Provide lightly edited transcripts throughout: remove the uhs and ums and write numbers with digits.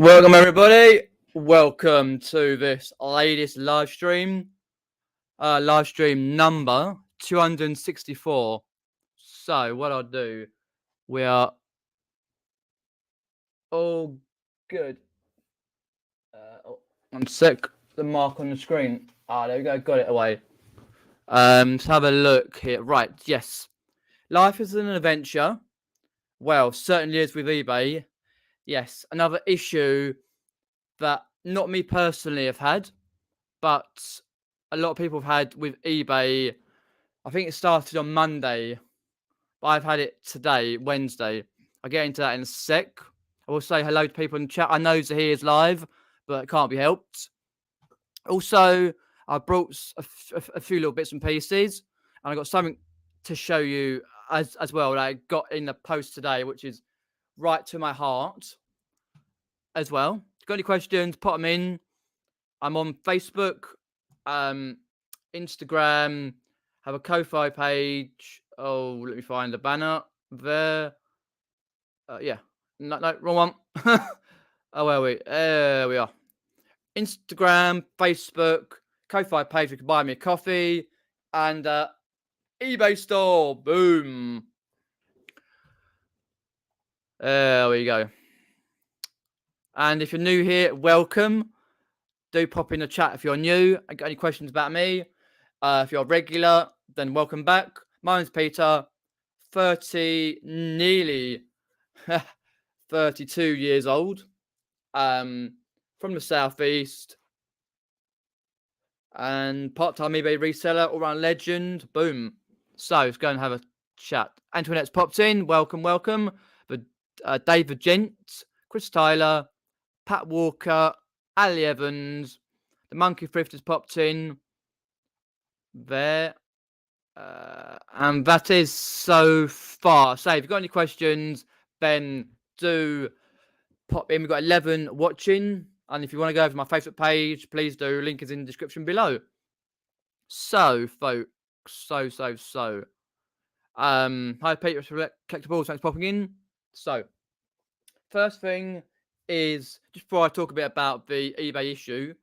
Welcome everybody. Welcome to this latest live stream number 264. So what I'll do, we are all good. One sec, the mark on the screen. There we go, got it away. Let's have a look here. Right, yes. Life is an adventure. Well, certainly is with eBay. Yes, another issue that not me personally have had, but a lot of people have had with eBay. I think it started on Monday, but I've had it today, Wednesday. I'll get into that in a sec. I will say hello to people in the chat. I know Zahir is live, but it can't be helped. Also, I brought a few little bits and pieces, and I got something to show you as well that I got in the post today, which is right to my heart as well. If you've got any questions, put them in. I'm on Facebook, Instagram, have a Ko-Fi page. Oh, let me find the banner there. Yeah, no, wrong one. Oh, where are we? There we are. Instagram, Facebook, Ko-Fi page. You can buy me a coffee, and eBay store. Boom. There we go. And if you're new here, welcome. Do pop in the chat if you're new. I got any questions about me? If you're a regular, then welcome back. My name's Peter, 30, nearly 32 years old, from the southeast, and part-time eBay reseller, all-round legend. Boom. So let's go and have a chat. Antoinette's popped in. Welcome. David Gent, Chris Tyler, Pat Walker, Ali Evans, the Monkey Thrift has popped in there. And that is so far. So if you've got any questions, then do pop in. We've got 11 watching. And if you want to go over to my Facebook page, please do. Link is in the description below. So, folks. Hi, Peter Collectibles. Thanks for popping in. So, first thing is, just before I talk a bit about the eBay issue,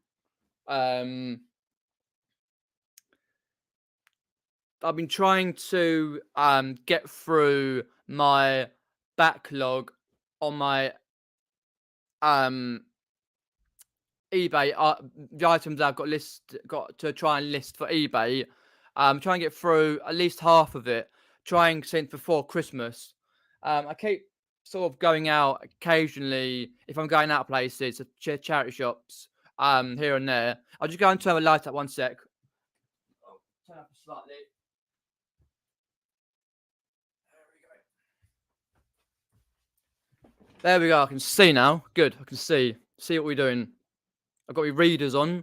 I've been trying to get through my backlog on my eBay, the items I've got to try and list for eBay. Trying to get through at least half of it, trying since before Christmas. I keep sort of going out occasionally if I'm going out places, charity shops, here and there. I'll just go and turn the light up 1 sec. Oh, turn up slightly. There we go. I can see now. Good. I can see what we're doing. I've got my readers on.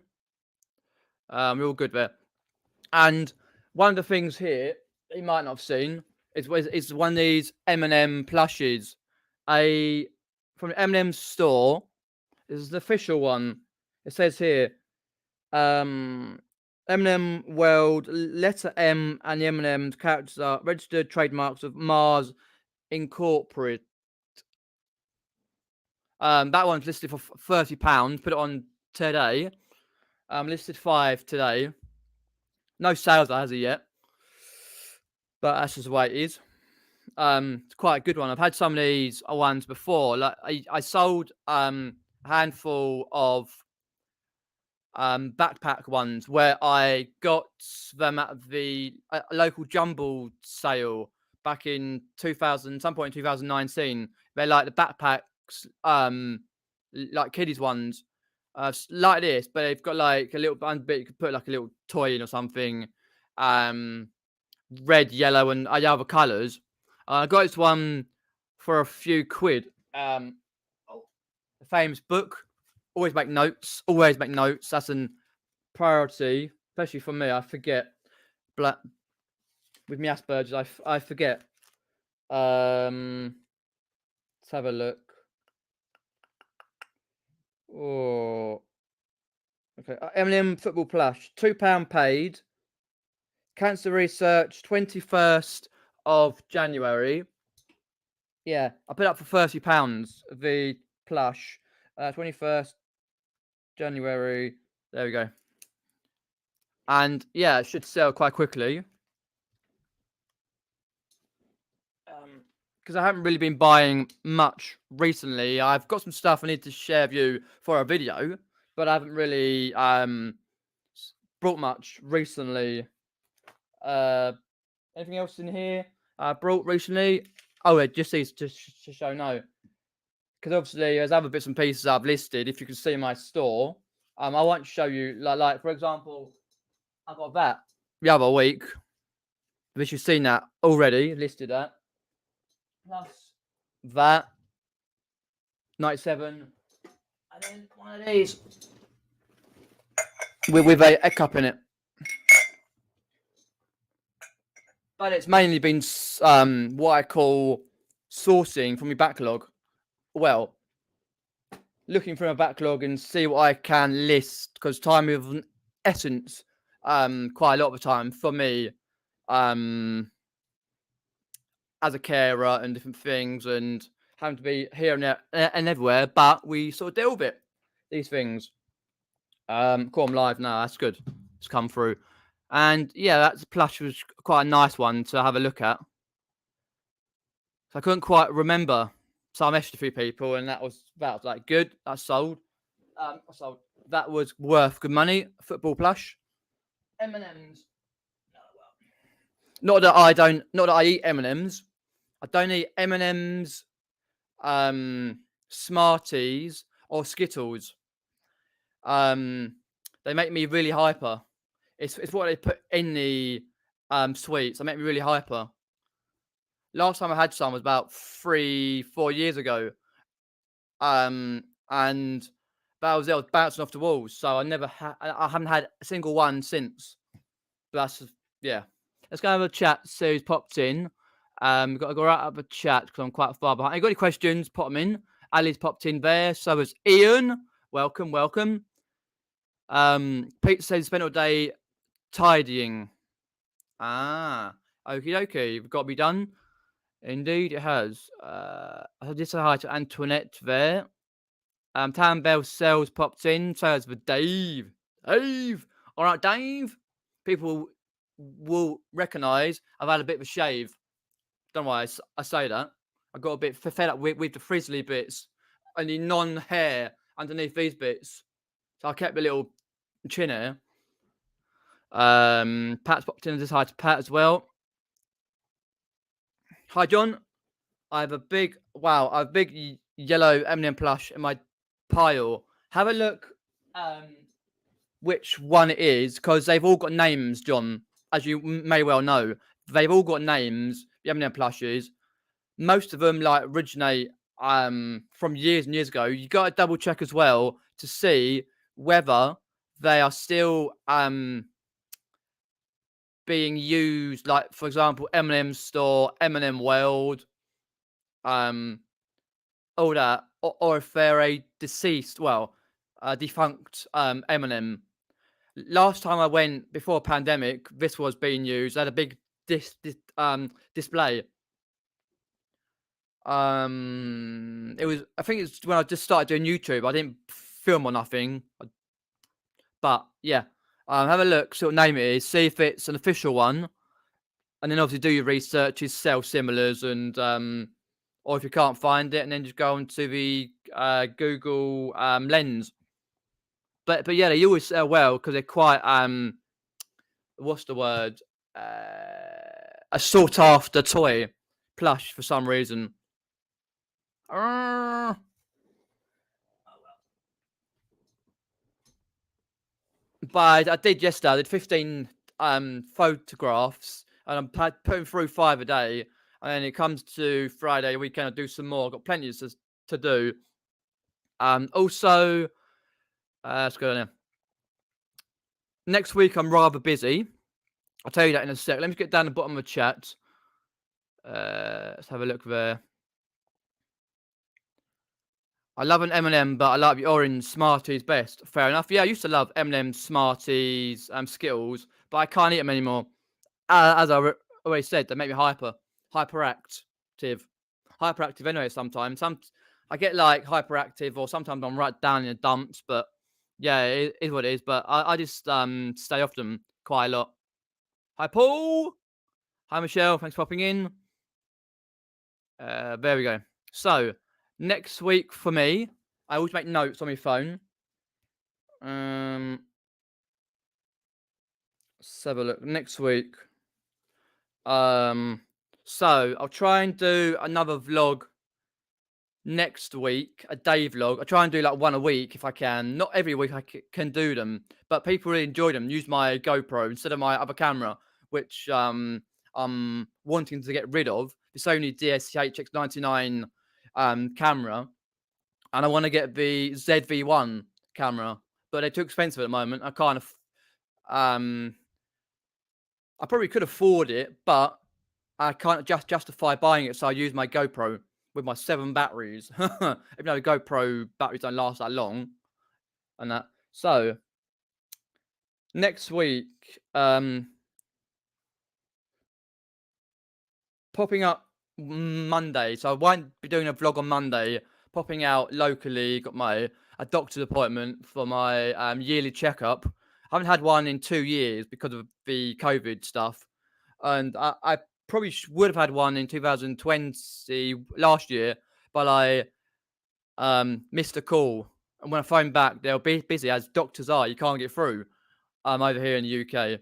We're all good there. And one of the things here you might not have seen is one of these M&M plushies. From the M&M store. This is the official one. It says here, M&M World, letter M and the M&M characters are registered trademarks of Mars Incorporate. That one's listed for £30. Put it on today. Listed 5 today. No sales has it yet, but that's just the way it is. It's quite a good one. I've had some of these ones before. Like I sold a handful of backpack ones where I got them at the local jumble sale back in some point in 2019. They're like the backpacks, like kiddies ones, like this, but they've got like a little bit. You could put like a little toy in or something. Red, yellow, and other colours. I got this one for a few quid. The famous book. Always make notes. That's a priority, especially for me. I forget. With me Asperger's, I forget. Let's have a look. Oh, okay. M&M football plush, £2 paid. Cancer research, 21st of January. Yeah, I put up for £30 the plush. 21st January. There we go. And yeah, it should sell quite quickly. Because I haven't really been buying much recently. I've got some stuff I need to share with you for a video, but I haven't really brought much recently. Anything else in here I brought recently? Oh, it just needs to show no. Because obviously there's other bits and pieces I've listed. If you can see my store, I won't show you. Like for example, I got that the other week, which you've seen that already listed at. Plus that 97, and then one of these with a cup in it. But it's mainly been what I call sourcing from my backlog. Well, looking through my backlog and see what I can list, because time is of essence. Quite a lot of the time for me, as a carer and different things, and having to be here and there and everywhere. But we sort of deal with it. These things. Cool, I'm live now. That's good. It's come through. And yeah, that plush was quite a nice one to have a look at. So I couldn't quite remember. So I messaged a few people, and that was like good. That sold. That was worth good money. Football plush. M&Ms. Not that I eat M&Ms. I don't eat M&Ms, Smarties, or Skittles. They make me really hyper. It's what they put in the sweets. They make me really hyper. Last time I had some was about 3-4 years ago. And that was bouncing off the walls. So I haven't had a single one since. But that's yeah. Let's go have a chat. See who's popped in. We've got to go right up a chat because I'm quite far behind. You got any questions? Pop them in. Ali's popped in there. So has Ian. Welcome. Pete says spent all day tidying. Okie dokie. You've got to be done. Indeed, it has. I just say hi to Antoinette there. Tam Bell Cells popped in. So has for Dave. All right, Dave. People will recognise I've had a bit of a shave. Don't know why I say that. I got a bit fed up with the frizzly bits and the non-hair underneath these bits. So I kept a little chin hair. Pat's popped in. Just hi to Pat as well. Hi, John. I have a big yellow M&M plush in my pile. Have a look which one it is, because they've all got names, John, as you may well know. They've all got names, the M&M plushes. Most of them originate from years and years ago. You got to double check as well to see whether they are still being used, like for example, M&M Store, M&M World, all that, or if they're a defunct M&M. Last time I went before pandemic, this was being used. I had a big display. I think it's when I just started doing YouTube. I didn't film or nothing, but yeah. Have a look, see what name it is, see if it's an official one, and then obviously do your researches, sell similars, and or if you can't find it, and then just go onto the Google Lens. But yeah, they always sell well because they're quite what's the word? A sought after toy plush for some reason. But I did yesterday. I did 15 photographs, and I'm putting through 5 a day. And then it comes to Friday weekend, I do some more. I've got plenty to do. Also, let's go there. Next week I'm rather busy. I'll tell you that in a sec. Let me get down the bottom of the chat. Let's have a look there. I love an M&M, but I like the orange Smarties best. Fair enough. Yeah, I used to love M&M, Smarties, Skittles, but I can't eat them anymore. As I already said, they make me hyperactive. Hyperactive anyway sometimes. I get like hyperactive, or sometimes I'm right down in the dumps. But yeah, it is what it is. But I just stay off them quite a lot. Hi Paul. Hi Michelle. Thanks for popping in. There we go. So next week for me, I always make notes on my phone. Let's have a look. Next week. So I'll try and do another vlog next week, a day vlog. I try and do like one a week if I can. Not every week I can do them, but people really enjoy them. Use my GoPro instead of my other camera, which I'm wanting to get rid of. The Sony DSC-HX99 camera, and I want to get the ZV-1 camera, but they're too expensive at the moment. I kind of I probably could afford it, but I can't justify buying it, so I use my GoPro with my 7 batteries. Even though the GoPro batteries don't last that long, and that. So next week, popping up Monday. So I won't be doing a vlog on Monday. Popping out locally. Got a doctor's appointment for my yearly checkup. I haven't had one in 2 years because of the COVID stuff, and I probably would have had one in 2020 last year, but I missed a call. And when I phoned back, they'll be busy, as doctors are. You can't get through. Over here in the UK.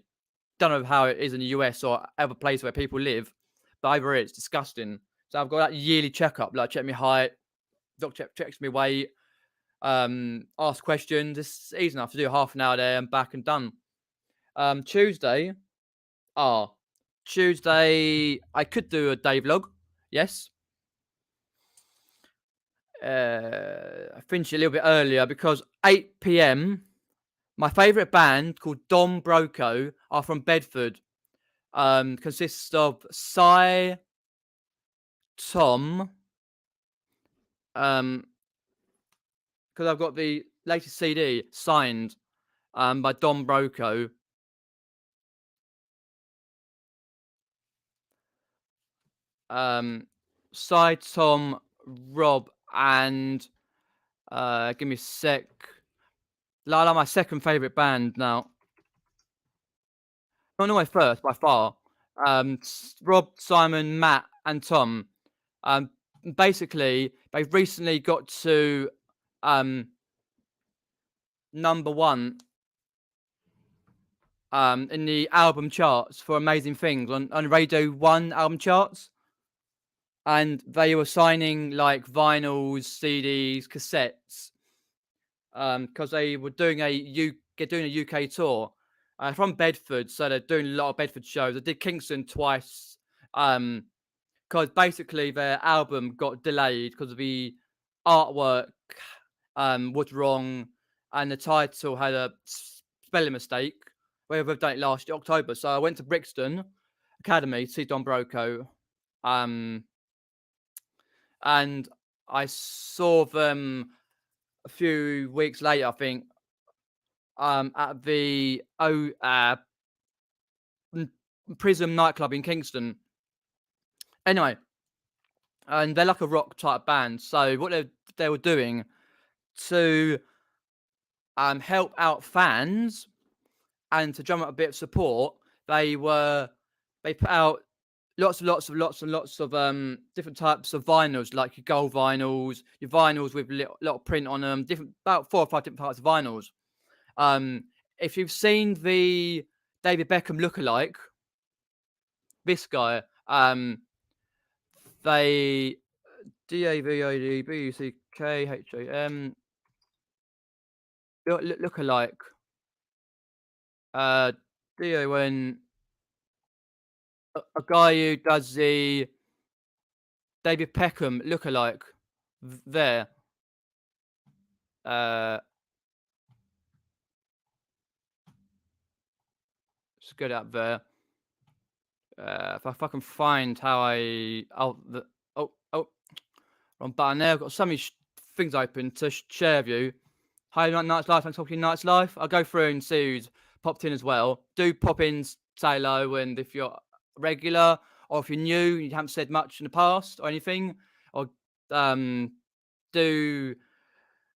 Don't know how it is in the US or other place where people live, but over here it's disgusting. So I've got that yearly checkup, like check my height, doctor checks me weight, ask questions. It's easy enough to do, half an hour there and back and done. Tuesday, Tuesday I could do a day vlog. Yes. I finished it a little bit earlier because 8 p.m. My favourite band, called Dom Broco, are from Bedford. Consists of Cy, Tom, because I've got the latest CD signed by Dom Broco. Cy, Tom, Rob, and give me a sec. Lala, my second favourite band now. Not my first by far. Rob, Simon, Matt, and Tom. Basically, they've recently got to number 1 in the album charts for Amazing Things on Radio 1 album charts. And they were signing like vinyls, CDs, cassettes, because they were doing a UK tour from Bedford. So they're doing a lot of Bedford shows. They did Kingston twice, because basically their album got delayed because of the artwork was wrong, and the title had a spelling mistake. We've done it last October. So I went to Brixton Academy to see Don Broco, and I saw them a few weeks later, I think, at the Prism nightclub in Kingston. Anyway, and they're like a rock type band. So what they were doing to help out fans and to drum up a bit of support, they put out lots and lots of different types of vinyls, like your gold vinyls, your vinyls with a lot of print on them, about 4 or 5 different types of vinyls. If you've seen the David Beckham lookalike, this guy, they DAVIDBUCKHAM lookalike, DON, a guy who does the David Beckham lookalike there. Let's get up there. If I fucking find how wrong button there. I've got so many things open to share with you. Hi, Night's Life. Thanks for talking Night's Life. I'll go through and see who's popped in as well. Do pop in, say hello, and if you're regular or if you're new, you haven't said much in the past or anything, or do do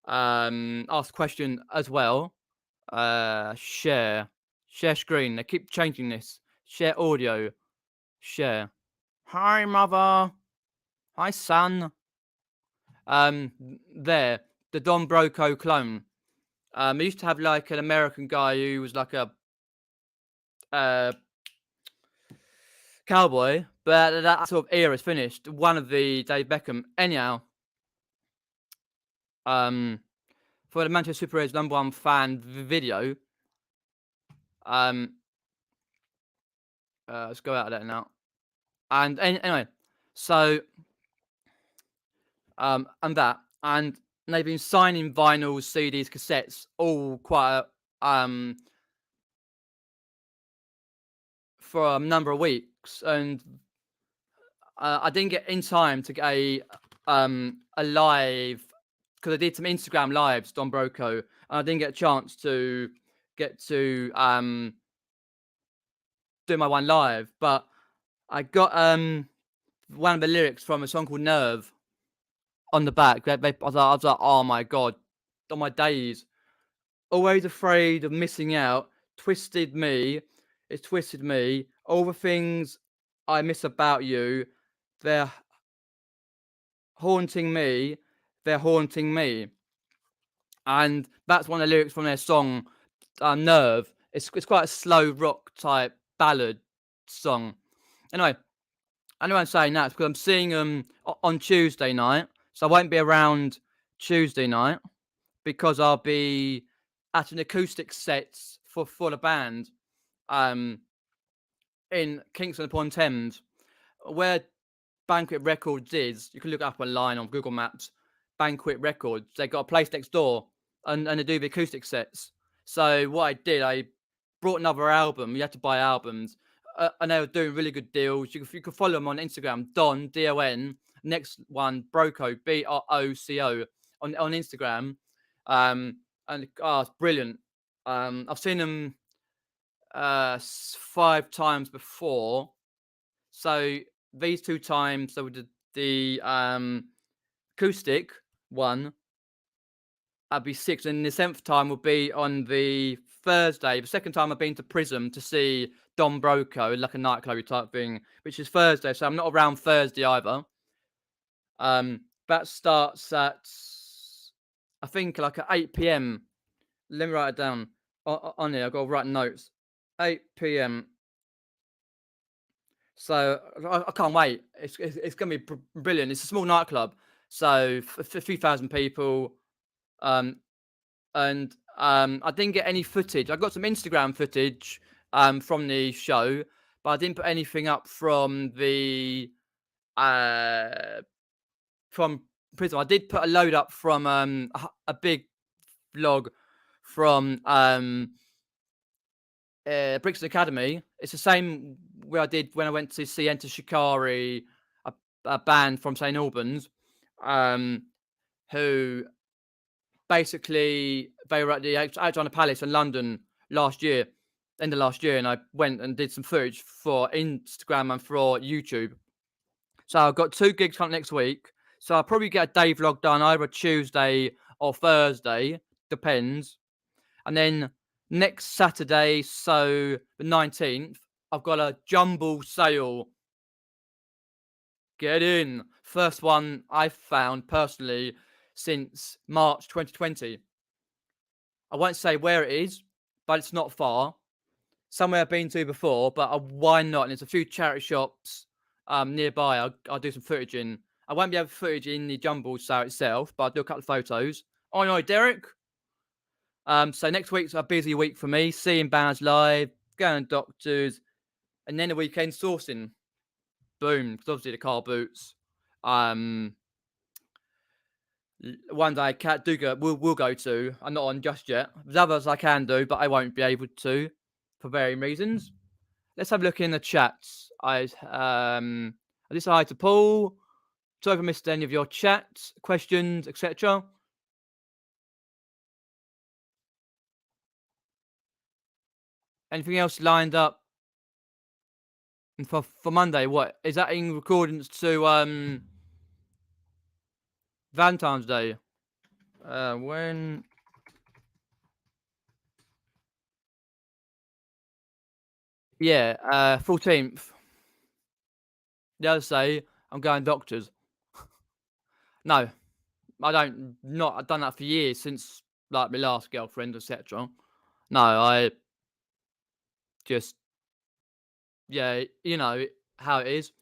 ask a question as well. Share screen. They keep changing this. Share audio. Share. Hi, mother. Hi, son. There, the Don Broco clone. I used to have like an American guy who was like a cowboy, but that sort of era is finished. One of the Dave Beckham. Anyhow, for the Manchester Superheroes #1 fan video, let's go out of that now. And anyway, so and that, and they've been signing vinyls, CDs, cassettes, all quite for a number of weeks, and I didn't get in time to get a live, because I did some Instagram lives, Don Broco, and I didn't get a chance to get to do my one live, but I got one of the lyrics from a song called Nerve on the back. I was like, oh my god, on my days, always afraid of missing out, twisted me, it's twisted me, all the things I miss about you, they're haunting me, they're haunting me. And that's one of the lyrics from their song Nerve. It's quite a slow rock type ballad song. Anyway, I'm saying that because I'm seeing them on Tuesday night, so I won't be around Tuesday night because I'll be at an acoustic set for the band in Kingston upon Thames, where Banquet Records is. You can look it up online on Google Maps. Banquet Records. They got a place next door, and they do the acoustic sets. So what I did, I brought another album. You have to buy albums, and they were doing really good deals. You can follow them on Instagram. Don Don. Next one, Broco Broco on Instagram. And it's brilliant. I've seen them 5 times before. So these 2 times, so we did the acoustic one. I'll be 6, and the 7th time will be on the Thursday. The second time I've been to Prism to see Don Broco, like a nightclub type thing, which is Thursday. So I'm not around Thursday either. That starts at, I think, like at 8 p.m. Let me write it down on here. I've got to write notes. 8 p.m. So I can't wait. It's going to be brilliant. It's a small nightclub, so a few thousand people. And I didn't get any footage. I got some Instagram footage from the show, but I didn't put anything up from the from Prism. I did put a load up from a big vlog from Brixton Academy. It's the same where I did when I went to see Enter Shikari, a band from St Albans, who basically they were at the Alexandra Palace in London end of last year, and I went and did some footage for Instagram and for YouTube. So I've got 2 gigs coming next week. So I'll probably get a day vlog done either Tuesday or Thursday, depends. And then next Saturday, so the 19th, I've got a jumble sale. Get in. First one I've found personally since March 2020. I won't say where it is, but it's not far. Somewhere I've been to before, but why not? And there's a few charity shops nearby. I'll do some footage in. I won't be able to footage in the jumble sale itself, but I'll do a couple of photos. Oh no, Derek. So next week's a busy week for me, seeing bands live, going to doctors, and then the weekend sourcing. Boom, because obviously the Carboots. One day we'll go to. I'm not on just yet. There's others I can do, but I won't be able to for varying reasons. Let's have a look in the chats. I just say hi to Paul. Sorry if I missed any of your chats, questions, etc. Anything else lined up? And for Monday, what is that in accordance to Valentine's Day. When? Yeah, 14th. The other day, I'm going doctors. No, I don't. Not. I've done that for years since like my last girlfriend, etc. No, I just yeah, how it is.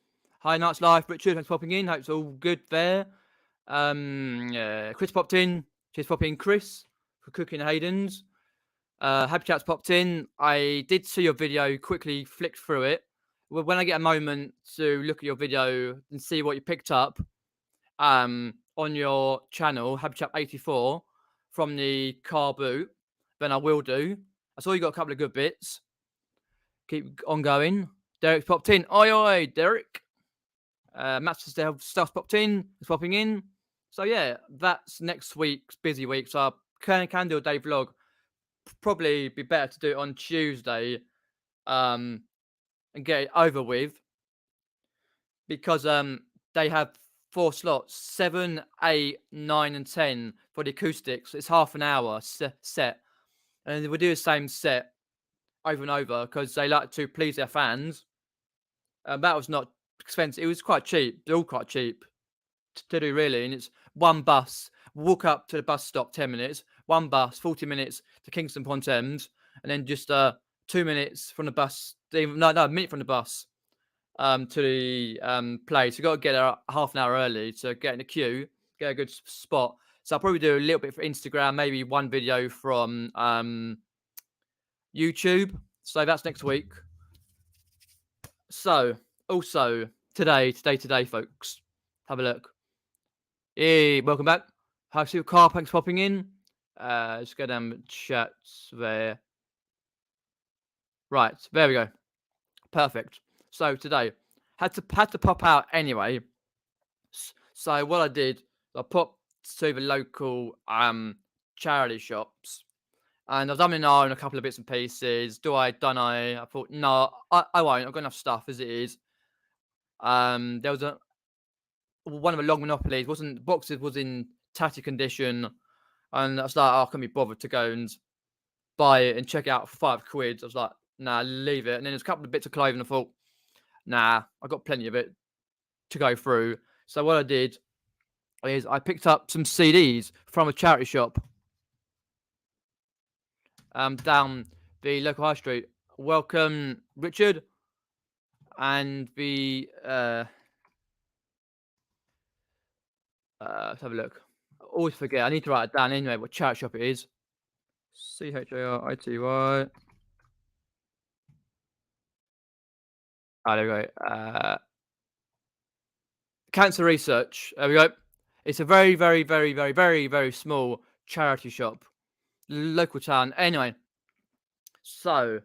Hi, Night's Life, Richard. Thanks for popping in. Hope it's all good there. Yeah, Chris popped in. Cheers, popping in, Chris, for cooking Hayden's. Happy Chat's popped in. I did see your video. Quickly flicked through it. When I get a moment to look at your video and see what you picked up, on your channel, Happy Chat 84, from the Carboot, then I will do. I saw you got a couple of good bits. Keep on going. Derek's popped in. Oi, oi, Derek. Matt's stuff's popped in. It's popping in. So yeah, that's next week's busy week. So I can do a day vlog. Probably be better to do it on Tuesday, and get it over with, because they have 4 slots: 7, 8, 9, and 10 for the acoustics. It's half an hour set, and we'll do the same set over and over because they like to please their fans. That was not expensive. It was quite cheap. They're all quite cheap to do, really. And it's one bus. Walk up to the bus stop, 10 minutes. One bus, 40 minutes to Kingston upon Thames, and then just 2 minutes from the bus. No, a minute from the bus to the place. You got to get there half an hour early to get in the queue, get a good spot. So I'll probably do a little bit for Instagram, maybe one video from YouTube. So that's next week. So also today, folks, have a look. Hey, welcome back. Hi, Super Car, thanks for popping in. Let's go down chats there. Right, there we go. Perfect. So today, had to pop out anyway. So what I did, I popped to the local charity shops, and I've done an eye on a couple of bits and pieces. Don't I? I thought, no, I won't. I've got enough stuff as it is. There was one of the long monopolies, boxes was in tatty condition, and I was like, oh, I can't be bothered to go and buy it and check it out for £5. I was like, nah, leave it. And then there's a couple of bits of clothing. I thought, nah, I got plenty of it to go through. So what I did is I picked up some CDs from a charity shop down the local high street. Welcome, Richard. And let's have a look. I always forget. I need to write it down anyway, what charity shop it is. CHARITY. Oh, there we go. Cancer Research. There we go. It's a very, very, very, very, very, very small charity shop. Local town. Anyway. So,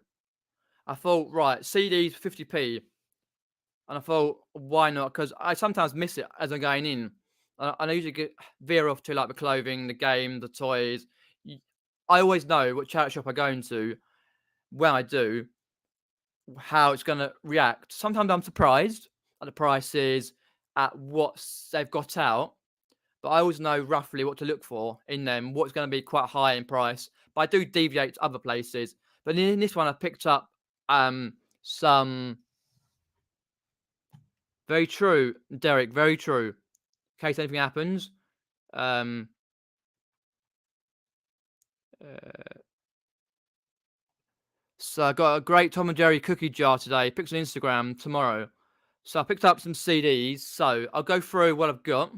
I thought, right, CDs 50p. And I thought, why not? Because I sometimes miss it as I'm going in. And I usually veer off to like the clothing, the game, the toys. I always know what charity shop I go into when I do, how it's going to react. Sometimes I'm surprised at the prices, at what they've got out, but I always know roughly what to look for in them, what's going to be quite high in price. But I do deviate to other places. But in this one, I picked up some. Very true, Derek. Very true. In case anything happens. So I got a great Tom and Jerry cookie jar today. Pics on Instagram tomorrow. So I picked up some CDs. So I'll go through what I've got.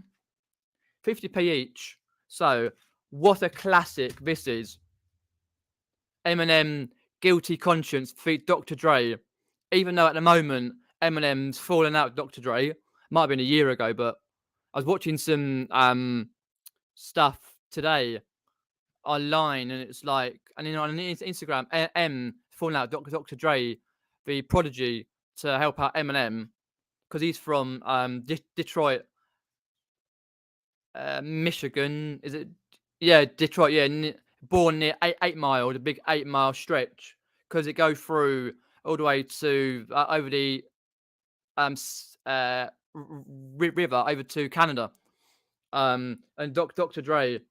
50p each. So what a classic this is. Eminem, Guilty Conscience feat Dr. Dre. Even though at the moment Eminem's fallen out with Dr. Dre. Might have been a year ago, but I was watching some stuff today online, and it's like, and then on Instagram, M falling out Dr. Dre, the prodigy, to help out Eminem because he's from Detroit, Michigan. Is it? Yeah, Detroit. Yeah, born near 8 Mile, the big 8 mile stretch, because it goes through all the way to over the river over to Canada. And Dr. Dre,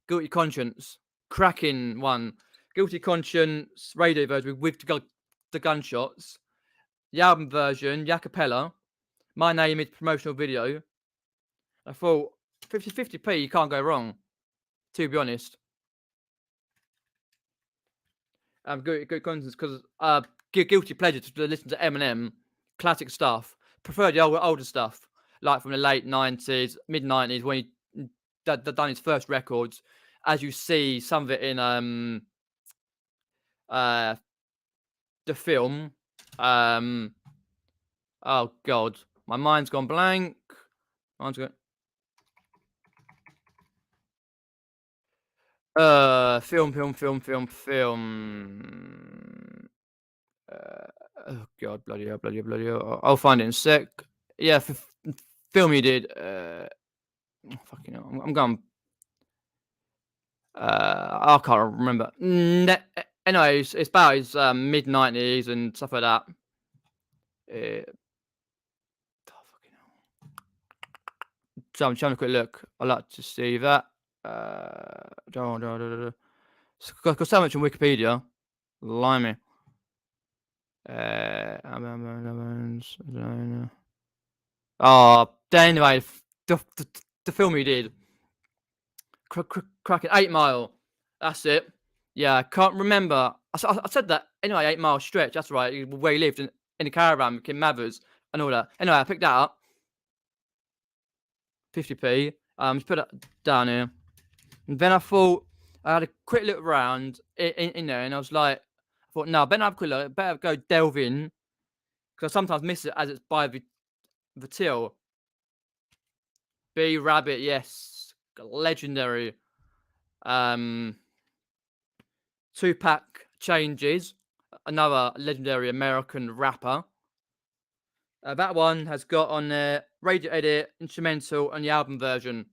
Guilty Conscience, cracking one. Guilty Conscience radio version with the gunshots. The album version, the acapella. My Name is promotional video. I thought 50p, you can't go wrong. To be honest. Guilty Conscience because guilty pleasure to listen to Eminem, classic stuff. Prefer the older stuff, like from the late 90s, mid 90s when he done his first records. As you see, some of it in the film. Oh God, my mind's gone blank. Mine's gone. Film. Oh God, bloody hell. I'll find it in a sec. Yeah, film you did. Fucking hell. I'm going. I can't remember. Anyway, it's about his mid 90s and stuff like that. Fucking hell. So I'm trying to quick look. I like to see that. Got so much on Wikipedia. Limey. Anyway, the film he did. Cracking 8 Mile. That's it. Yeah, I can't remember. I said that. Anyway, 8 Mile Stretch. That's right. Where he lived in a caravan with Kim Mathers and all that. Anyway, I picked that up. 50p. Just put it down here. And then I thought, I had a quick look around in there and I was like, I thought, no, I better have a quick look. I better go delve in. Because I sometimes miss it as it's by the till. B Rabbit, yes. Legendary. 2-pack changes. Another legendary American rapper. That one has got on there radio edit, instrumental, and the album version.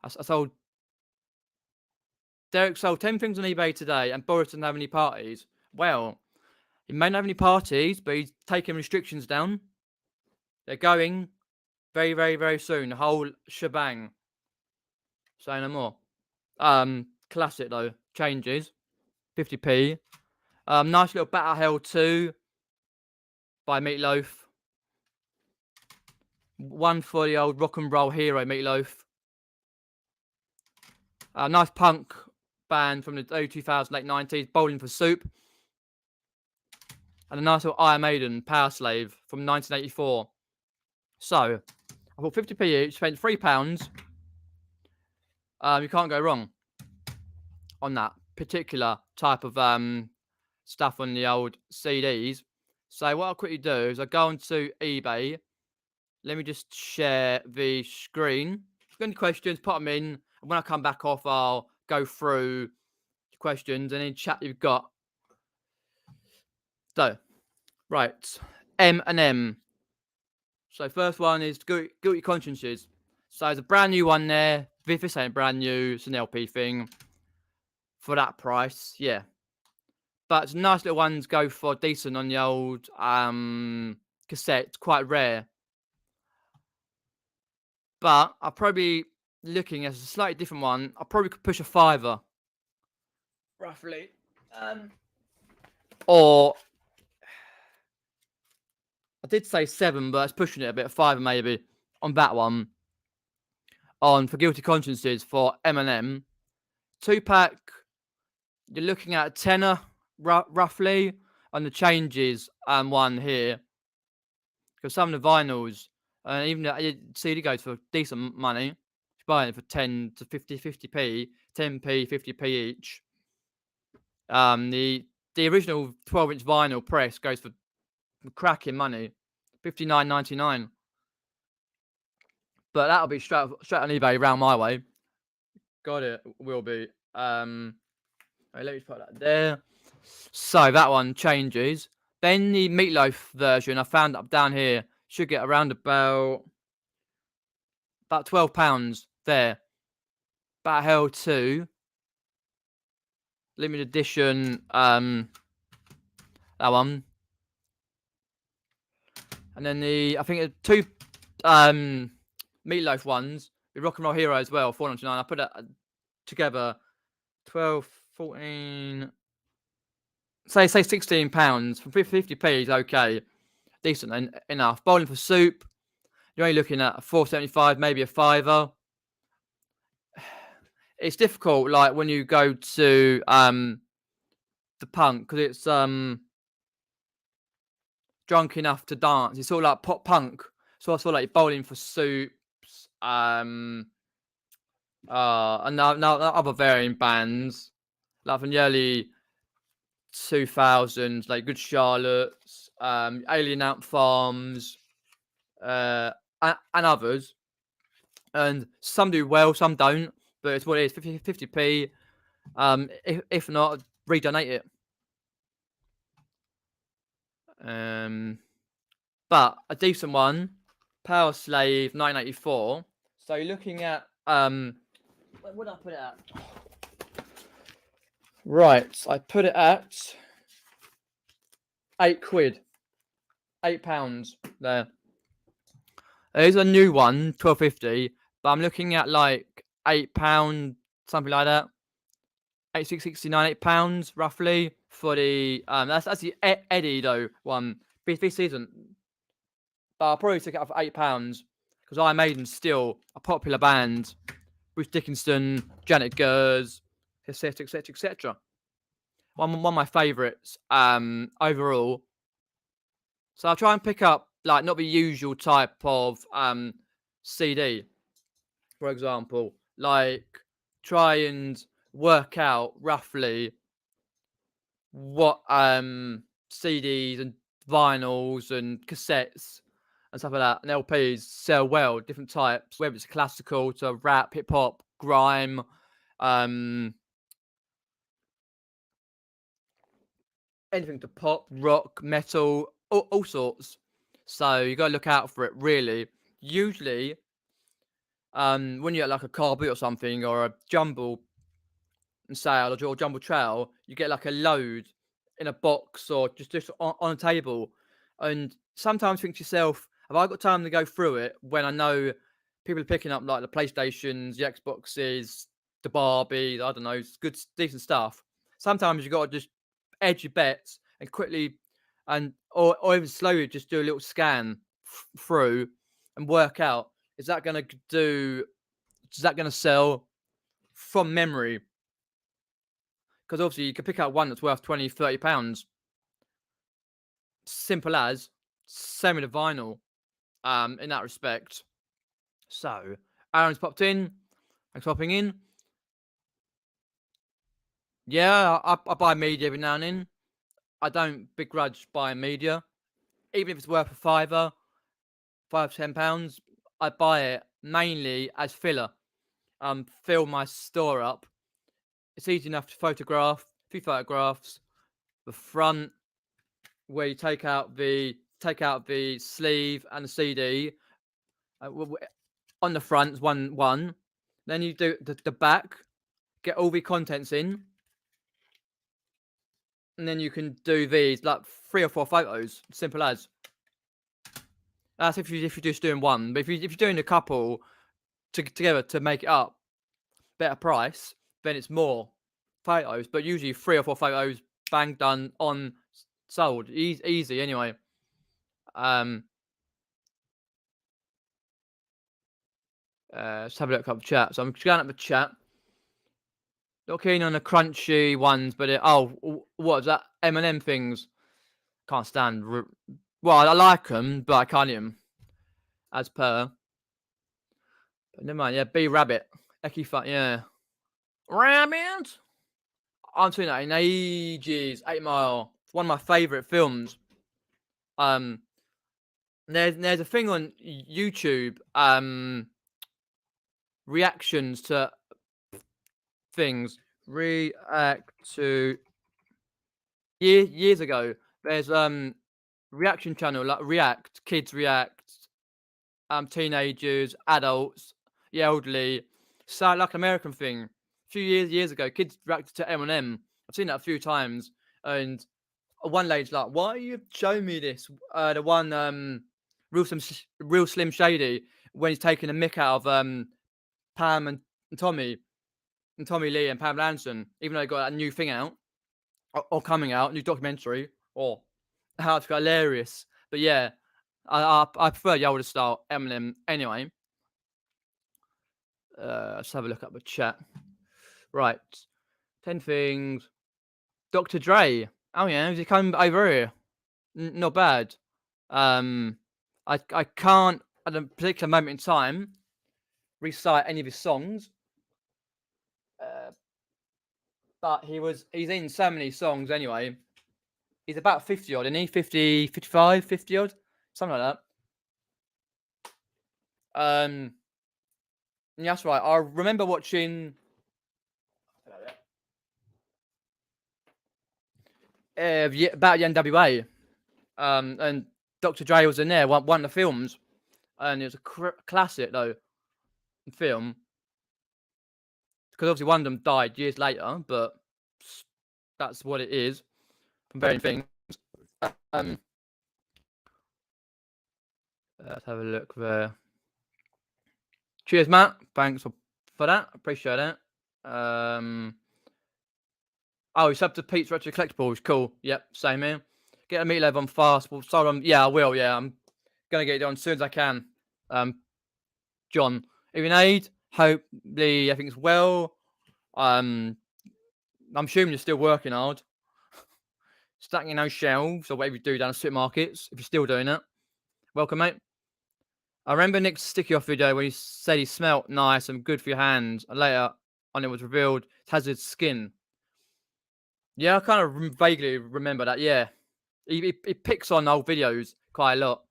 I sold. Derek sold 10 things on eBay today, and Boris doesn't have any parties. Well, he may not have any parties, but he's taking restrictions down. They're going very, very, very soon. The whole shebang. Say no more. Classic though. Changes. 50p. Nice little Battle Hell 2 by Meatloaf. One for the old rock and roll hero Meatloaf. Nice punk band from the early 2000s, late 90s, Bowling for Soup. And a nice little Iron Maiden, Power Slave from 1984. So, I bought 50p each, spent £3. You can't go wrong on that particular type of stuff on the old CDs. So what I'll quickly do is I'll go onto eBay. Let me just share the screen. If you've got any questions, put them in. And when I come back off, I'll go through the questions and any chat you've got. So, right. M&M. So first one is Guilty Consciences. So there's a brand new one there. If this ain't brand new, it's an LP thing. For that price, yeah. But nice little ones go for decent on the old cassette. Quite rare. But I'll probably looking at a slightly different one. I probably could push a £5. Roughly. Or I did say 7, but it's pushing it a bit. A £5 maybe on that one. On for Guilty Consciences for M&M. 2-pack. You're looking at a tenner roughly on the changes one here. Because some of the vinyls, even the CD goes for decent money. You're buying it for 10 to 50p, 10p, 50p each. The original 12-inch vinyl press goes for cracking money, $59.99. But that'll be straight on eBay round my way. Got it. Will be. Let me put that there. So that one changes. Then the Meatloaf version I found up down here should get around about £12 there. Battle Hell 2 limited edition. That one And then I think two meatloaf ones, the Rock and Roll Hero as well, $4.99. I put that together, 12, 14, say £16 from 50p is okay, decent enough. Bowling for soup, you're only looking at $4.75, maybe a fiver. It's difficult, like when you go to the punk, because it's drunk enough to dance. It's sort of like pop punk. So I saw like bowling for soups, and other varying bands, like from the early 2000s, like Good Charlotte's, Alien Ant Farms, and others. And some do well, some don't, but it's what it is, 50p. If not, redonate it. But a decent one, Power Slave 1984. So you're looking at what did I put it at? Right, I put it at £8, £8 there. There's a new one, $12.50, but I'm looking at like £8, something like that. £8.69, £8 roughly for the that's the Eddie though one. This season, but I'll probably take it up for £8 because Iron Maiden's still a popular band. Bruce Dickinson, Janet Gers, etc., etc., etc. One of my favourites overall. So I'll try and pick up like not the usual type of CD, for example. Like try and work out roughly what CDs and vinyls and cassettes and stuff like that and LPs sell well, different types, whether it's classical to rap, hip hop, grime, anything to pop, rock, metal, all sorts. So you gotta look out for it really. Usually, when you're at like a car boot or something or a jumble sale or jumble trail, you get like a load in a box or just on a table. And sometimes think to yourself, have I got time to go through it when I know people are picking up like the PlayStations, the Xboxes, the Barbies, I don't know, good, decent stuff. Sometimes you got to just edge your bets and quickly or even slowly just do a little scan through and work out, is that going to sell from memory? Because obviously you can pick out one that's worth £20, £30. Simple as. Same with the vinyl, in that respect. So, Aaron's popped in. Thanks for popping in. Yeah, I buy media every now and then. I don't begrudge buying media. Even if it's worth a fiver, £5 to £10, I buy it mainly as filler. Fill my store up. It's easy enough to photograph. A few photographs. The front, where you take out the sleeve and the CD. On the front, one. Then you do the back. Get all the contents in, and then you can do these like 3 or 4 photos. Simple as. That's if you're just doing one. But if you're doing a couple together to make it up, better price, then it's more photos. But usually 3 or 4 photos, bang, done, on, sold. Easy anyway. Let's have a look up the chat. So I'm going up the chat. Not keen on the crunchy ones, but what is that? M&M things. Can't stand. Well, I like them, but I can't eat them. As per. But never mind. Yeah, B Rabbit. Ecky fun. Yeah. Rabbit. I haven't seen that in ages. 8 Mile. It's one of my favourite films. There's a thing on YouTube. Reactions to things. React to years ago. There's reaction channel like React, kids react, teenagers, adults, the elderly. So like American thing. A few years ago, kids reacted to M&M. I've seen that a few times, and one lady's like, "Why are you showing me this?" The one real Slim Shady when he's taking a mick out of Pam and Tommy Lee and Pam Lanson, even though they got a new thing out or coming out, new documentary. Or how it's hilarious. But yeah, I prefer the older style Eminem anyway. Let's have a look at the chat. Right, 10 things. Dr. Dre. Oh yeah, he come over here. Not bad. I can't at a particular moment in time recite any of his songs. But he's in so many songs anyway. He's about 50 odd, isn't he? 50, 55, 50 odd? Something like that. Yeah, that's right. I remember watching about the NWA. And Dr. Dre was in there, one of the films. And it was a classic, though, film. Because obviously one of them died years later, but that's what it is. Comparing things. Let's have a look there. Cheers, Matt. Thanks for that. Appreciate it. Oh, you subbed to Pete's Retro Collectibles. Cool. Yep, same here. Get a meatloaf on fast. Yeah, I will. Yeah, I'm gonna get it done as soon as I can. John, Evening, hopefully everything's well. I'm assuming you're still working hard, stacking those shelves or whatever you do down at supermarkets. If you're still doing it, welcome, mate. I remember Nick's sticky off video when he said he smelt nice and good for your hands, and later on it was revealed it has its skin. Yeah, I kind of vaguely remember that. Yeah, he picks on old videos quite a lot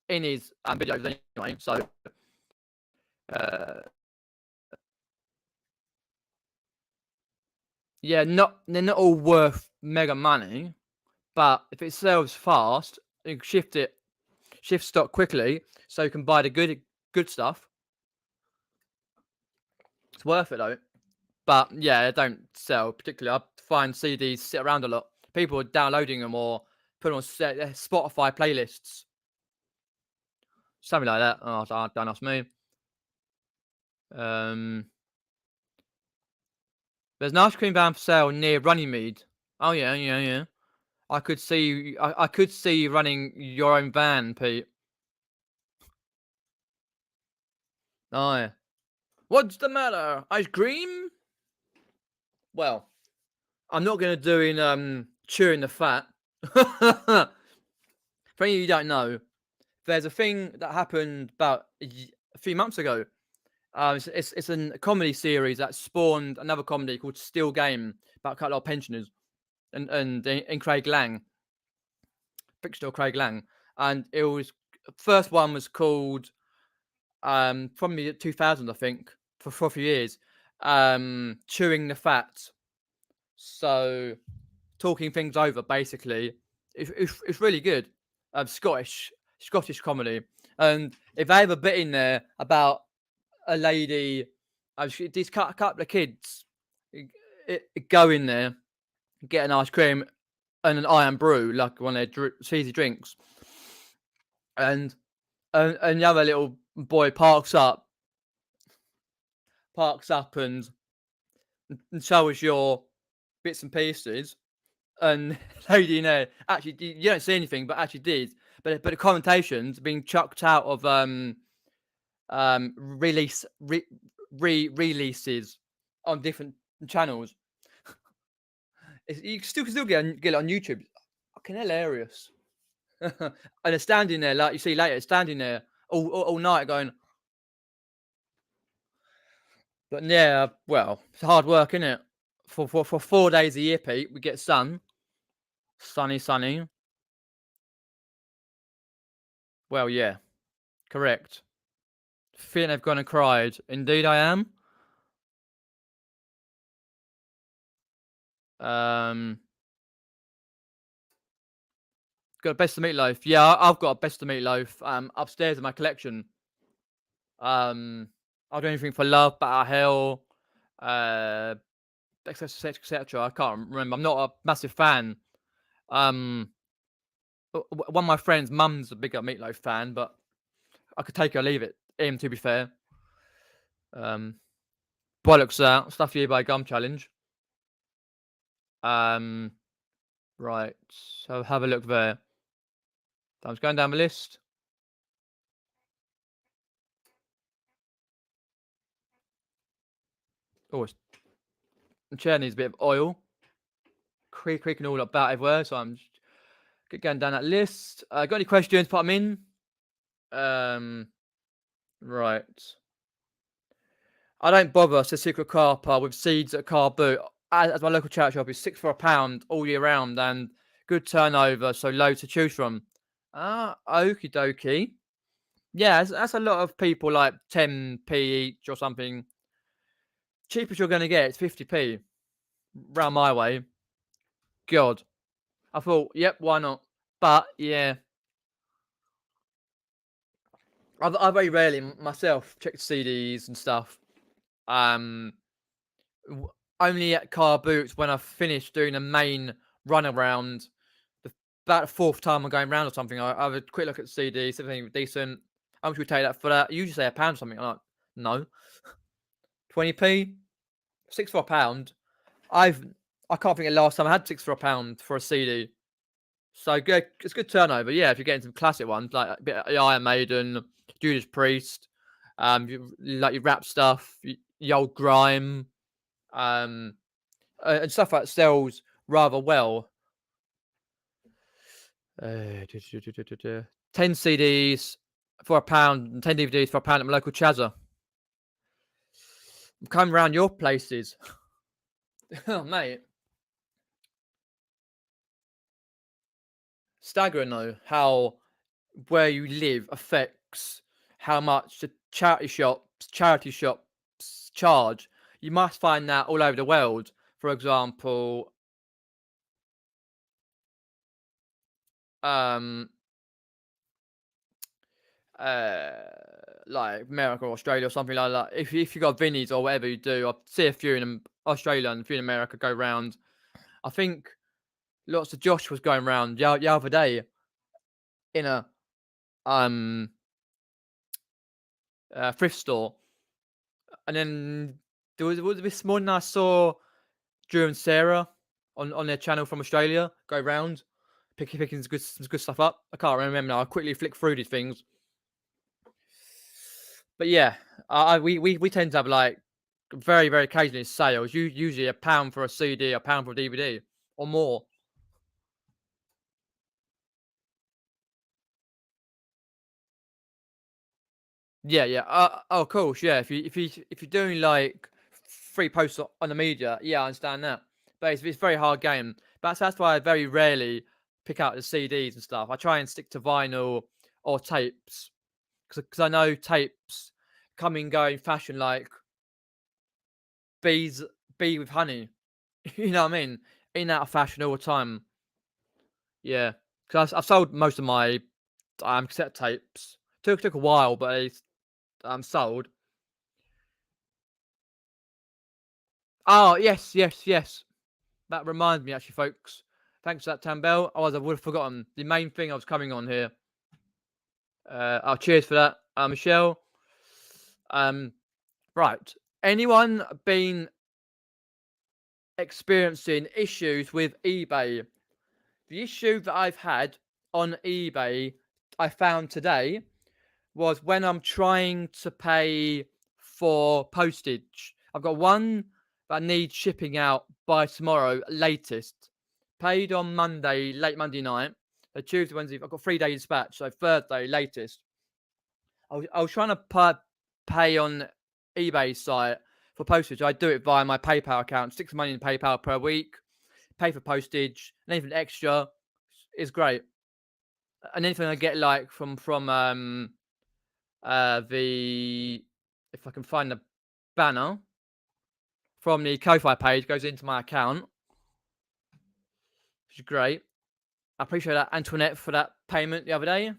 in his videos anyway. So, yeah, they're not all worth mega money, but if it sells fast, you can shift stock quickly, so you can buy the good stuff. It's worth it though. But yeah, they don't sell particularly. I find CDs sit around a lot. People are downloading them or put them on Spotify playlists. Something like that. Oh, don't ask me. There's an ice cream van for sale near Runnymede. Oh yeah. I could see you running your own van, Pete. Oh yeah. What's the matter? Ice cream? Well, I'm not gonna do in chewing the fat. For any of you who don't know, there's a thing that happened about a few months ago. It's a comedy series that spawned another comedy called Still Game about a couple of pensioners and Craig Lang, fictional Craig Lang, and it was first one was called from the 2000s, I think, for a few years, chewing the fat. So talking things over, basically. It's really good. Scottish comedy, and if they have a bit in there about a lady, these couple of kids go in there, get an ice cream and an iron brew, like one of their cheesy drinks, and the other little boy parks up and shows your bits and pieces, and lady in there actually you don't see anything, but actually did. But the commentations being chucked out of releases on different channels. You can still get it on YouTube. Fucking hilarious. And they're standing there, like you see later, standing there all night going. But yeah, well, it's hard work, isn't it? For 4 days a year, Pete, we get sunny. Well, yeah, correct. Feeling I've gone and cried. Indeed, I am. Got a best of meatloaf. Yeah, I've got a best of meatloaf upstairs in my collection. I'll do anything for love, Battle Hell, etc. I can't remember. I'm not a massive fan. one of my friends' mum's a bigger Meatloaf fan, but I could take it or leave it. Him, to be fair. Bollocks out. Stuff you by gum challenge. Right. So have a look there. I was going down the list. Oh, the chair needs a bit of oil. Creaking all about everywhere, so I'm just going down that list. Got any questions? Put them in. Right. I don't bother. Says Secret Carper with seeds at Carboot. As my local charity shop is 6 for £1 all year round and good turnover, so loads to choose from. Okie dokie. Yeah, that's a lot of people, like 10p each or something. Cheapest you're going to get is 50p. Round my way. God. I thought, yep, why not? But, yeah. I very rarely myself check the CDs and stuff. Only at Carboots when I've finished doing the main run around. About the fourth time I'm going round or something, I have a quick look at the CD, something decent. How much would we take that for that? You usually say £1 or something. I'm like, no. 20p? 6 for £1. I can't think of the last time I had 6 for £1 for a CD. So good, it's good turnover. Yeah, if you're getting some classic ones like a bit of Iron Maiden, Judas Priest, like your rap stuff, your old grime, and stuff that sells rather well. 10 CDs for £1 and 10 DVDs for £1 at my local Chazza. I'm coming around your places. Oh, mate. Staggering though, how where you live affects how much the charity shops charge. You must find that all over the world. For example, like America or Australia or something like that. If you got Vinnies or whatever you do, I see a few in Australia and a few in America go round. I think lots of Josh was going round the other day in a thrift store, and then there was this morning I saw Drew and Sarah on their channel from Australia go round picking some good stuff up. I can't remember now. I quickly flick through these things. But yeah, we tend to have like very, very occasionally sales. Usually £1 for a CD, £1 for a DVD, or more. Yeah, yeah. Of course, yeah. If you're doing like free posts on the media, yeah, I understand that. But it's a very hard game. That's why I very rarely pick out the CDs and stuff. I try and stick to vinyl or tapes because I know tapes come and go in fashion like bee with honey. You know what I mean? In out of fashion all the time. Yeah, because I've sold most of my cassette tapes. Took a while, but it's sold. Oh yes, yes, yes. That reminds me, actually, folks. Thanks for that, Tambell. Otherwise, I would have forgotten the main thing I was coming on here. Cheers for that, Michelle. Right. Anyone been experiencing issues with eBay? The issue that I've had on eBay, I found today, was when I'm trying to pay for postage. I've got one that needs shipping out by tomorrow, latest. Paid on Monday, late Monday night. So Tuesday, Wednesday, I've got 3 day dispatch. So Thursday, latest. I was trying to pay on eBay site for postage. I do it via my PayPal account. Stick some money in PayPal per week. Pay for postage. And anything extra is great. And anything I get like from the if I can find the banner from the Ko-Fi page goes into my account, which is great. I appreciate that, Antoinette, for that payment the other day.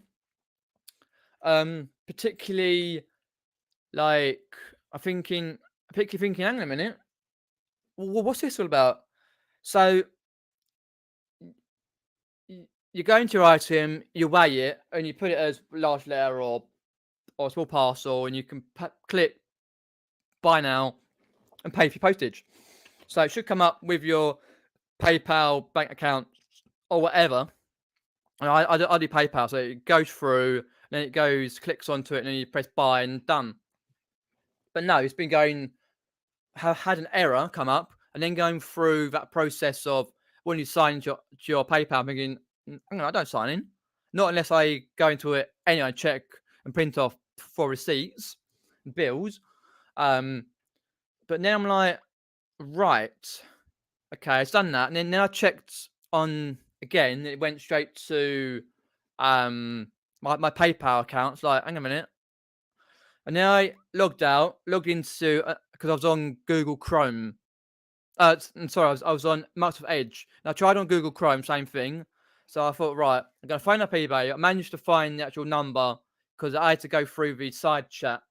Particularly like particularly thinking, hang on a minute, what's this all about? So you go into your item, you weigh it, and you put it as large letter or a small parcel, and you can click buy now and pay for your postage. So it should come up with your PayPal bank account or whatever. And I do PayPal, so it goes through, then it goes, clicks onto it, and then you press buy and done. But no, it's been going, had an error come up, and then going through that process of when you sign into your PayPal, thinking, hang on, I don't sign in. Not unless I go into it anyway, check and print off for receipts, bills. But then I'm like, right, okay, it's done that. And then I checked on again, it went straight to my PayPal account. It's like, hang on a minute. And then I logged into because I was on Google Chrome. I'm sorry, I was on Microsoft Edge. And I tried on Google Chrome, same thing. So I thought, right, I'm gonna phone up eBay. I managed to find the actual number because I had to go through the side chat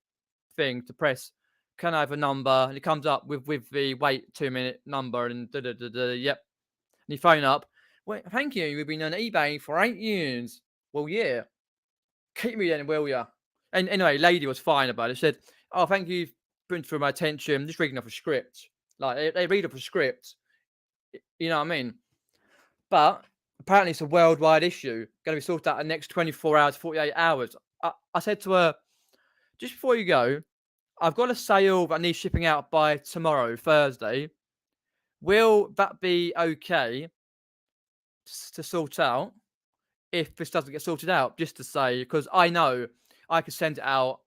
thing to press. Can I have a number? And it comes up with the wait 2-minute number and yep. And you phone up. Well, thank you. You've been on eBay for 8 years. Well, yeah. Keep me then, will ya? And anyway, lady was fine about it. She said, "Oh, thank you for bringing it to my attention. I'm just reading off a script. Like they read off a script. You know what I mean? But apparently it's a worldwide issue. Going to be sorted out in the next 24 hours, 48 hours." I said to her, just before you go, I've got a sale that needs shipping out by tomorrow, Thursday. Will that be okay to sort out if this doesn't get sorted out? Just to say, because I know I could send it out.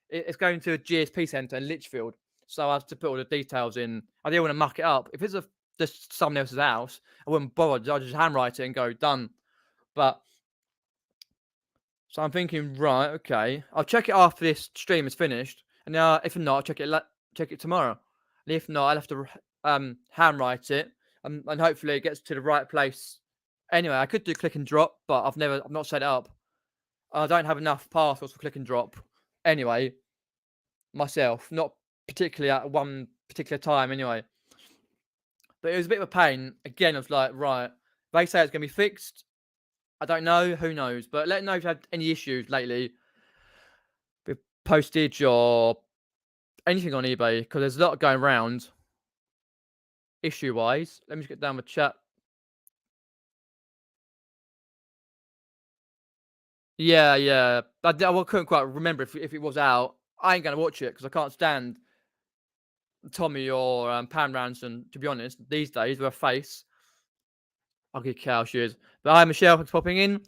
It's going to a GSP centre in Lichfield, so I have to put all the details in. I didn't want to muck it up. If it's just someone else's house, I wouldn't bother. I'd just handwrite it and go done. But so I'm thinking, right, okay, I'll check it after this stream is finished, and if not, I'll check it tomorrow. And if not, I'll have to handwrite it, and hopefully it gets to the right place. Anyway, I could do click and drop, but I've not set it up. I don't have enough parcels for click and drop. Anyway, myself, not particularly at one particular time. Anyway, but it was a bit of a pain. Again, I was like, right, they say it's going to be fixed. I don't know. Who knows? But let me know if you've had any issues lately with postage or anything on eBay, because there's a lot going around issue-wise. Let me just get down the chat. Yeah. I couldn't quite remember if it was out. I ain't going to watch it because I can't stand Tommy or Pam Ranson, to be honest. These days, with a face. Ugly cow she is. But hi, Michelle, thanks for popping in.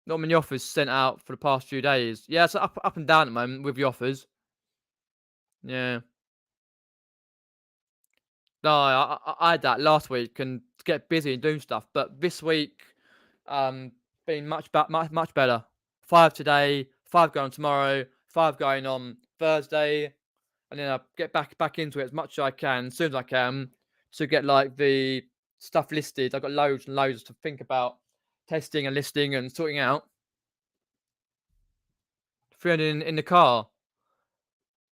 Not many offers sent out for the past few days. Yeah, it's up and down at the moment with the offers. Yeah. No, I had that last week and to get busy and doing stuff. But this week, been much better. 5 today, 5 going tomorrow, 5 going on Thursday, and then I get back into it as much as I can, as soon as I can, to get like the stuff listed. I've got loads and loads to think about testing and listing and sorting out. 300 in the car.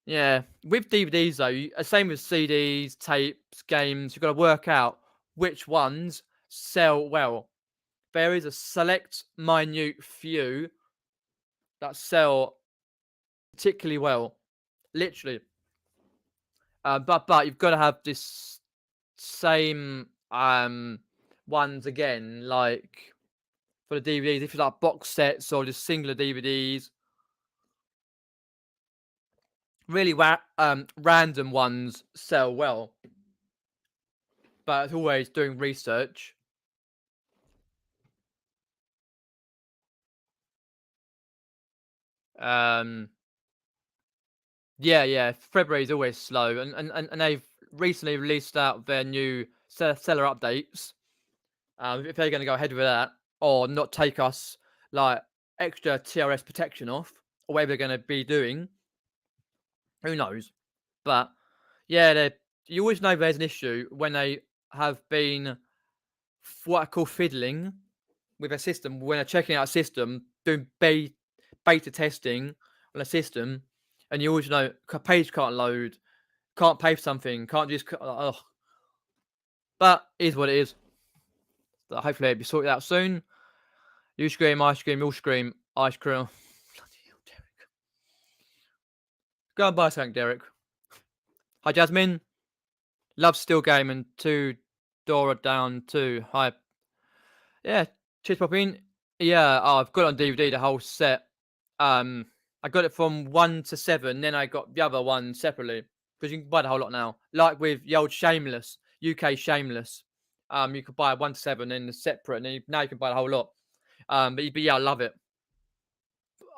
Yeah, with DVDs though, same with CDs, tapes, games. You've got to work out which ones sell well. There is a select, minute few that sell particularly well, literally. But you've got to have this same ones again, like for the DVDs. If it's like box sets or just singular DVDs, really random ones sell well. But it's always doing research. Yeah. February is always slow, and they've recently released out their new seller updates. If they're going to go ahead with that, or not take us like extra TRS protection off, or whatever they're going to be doing, who knows? But yeah, you always know there's an issue when they have been what I call fiddling with a system, when they're checking out a system, doing beta testing on a system, and you always know page can't load, can't pay for something, can't just. But it is what it is. Hopefully it'll be sorted out soon. You scream, I scream, you'll scream, I scream. Bloody hell, Derek. Go and buy something, Derek. Hi, Jasmine. Love Still Game and 2 Dora Down 2. Hi. Yeah, cheers, Popping. Yeah, I've got it on DVD, the whole set. I got it from 1 to 7, then I got the other one separately. Because you can buy the whole lot now. Like with the old Shameless, UK Shameless. You could buy 1 to 7 and separate, and then now you can buy the whole lot. But yeah, I love it.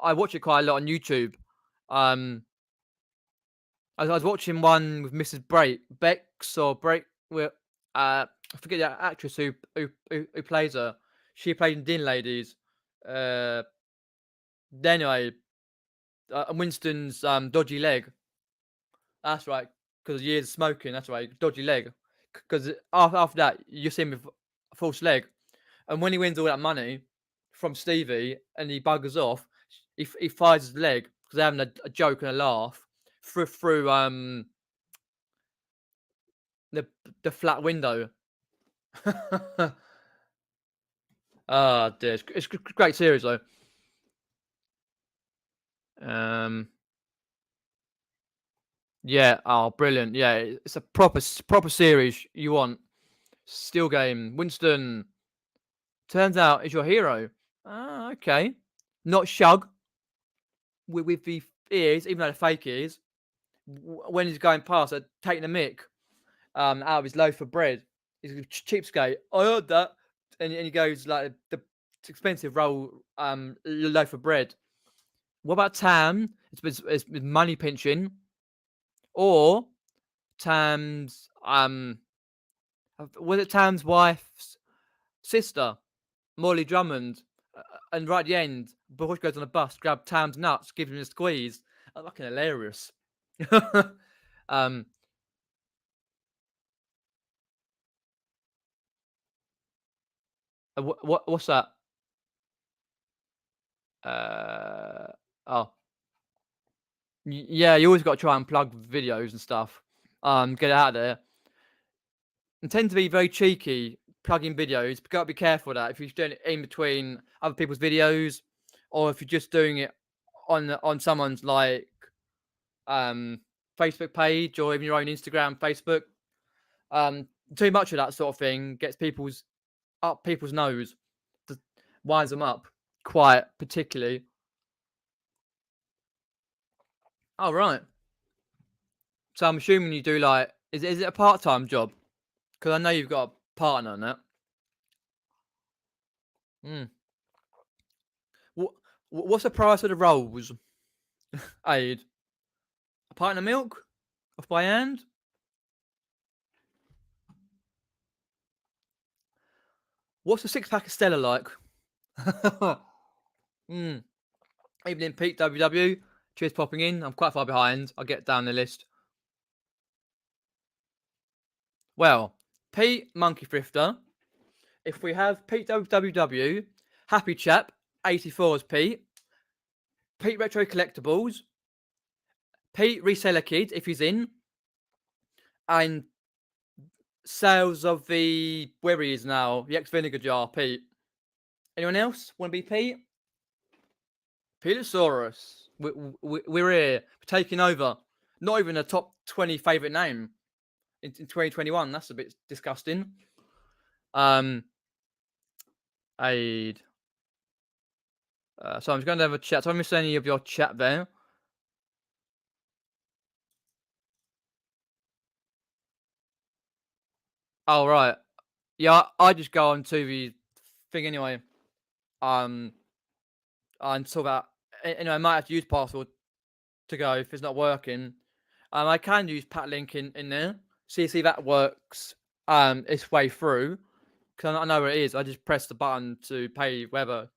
I watch it quite a lot on YouTube. I was watching one with Mrs. Bex or Break. With I forget the actress who plays her. She played in Din Ladies. Uh, anyway, Winston's dodgy leg. That's right, because years of smoking. That's right, dodgy leg. Because after that, you see him with a false leg, and when he wins all that money from Stevie and he buggers off, he fires his leg because they're having a joke and a laugh through the flat window. Ah, dear. It's a great series though. Yeah. Oh, brilliant. Yeah, it's a proper series you want. Still game. Winston turns out is your hero. Ah, okay. Not Shug with the ears, even though they're fake ears. When he's going past, taking a mick out of his loaf of bread. He's a cheapskate. I heard that, and he goes like the expensive loaf of bread. What about Tam? It's money pinching, or Tam's was it Tam's wife's sister, Molly Drummond, and right at the end, before she goes on a bus, grab Tam's nuts, give him a squeeze. That's fucking hilarious. um, what's that? Oh, yeah, you always got to try and plug videos and stuff. Get it out there. And tend to be very cheeky plugging videos. But got to be careful of that if you're doing it in between other people's videos, or if you're just doing it on someone's like Facebook page or even your own Instagram, Facebook. Too much of that sort of thing gets people's nose, winds them up quite particularly. Oh right. So I'm assuming you do like is it a part-time job? Because I know you've got a partner on that. Mm. What's the price of the rolls? Aid. A pint of milk? Off by hand? What's a six-pack of Stella like? mm. Evening, Pete, WW. Cheers popping in. I'm quite far behind. I'll get down the list. Well, Pete, Monkey Thrifter. If we have Pete, WW, Happy Chap, 84's Pete. Pete, Retro Collectibles. Pete, Reseller Kid, if he's in. And sales of the, where he is now, the ex-vinegar jar, Pete. Anyone else want to be Pete? Pelosaurus. We're here. We're taking over. Not even a top 20 favourite name in 2021. That's a bit disgusting. Aid. So I'm just going to have a chat. So I missed any of your chat there. Oh, right. Yeah, I just go on to the thing anyway. And sort of, I might have to use password to go if it's not working. I can use Pat Link in there. See if that works its way through. Because I know where it is. I just press the button to pay whatever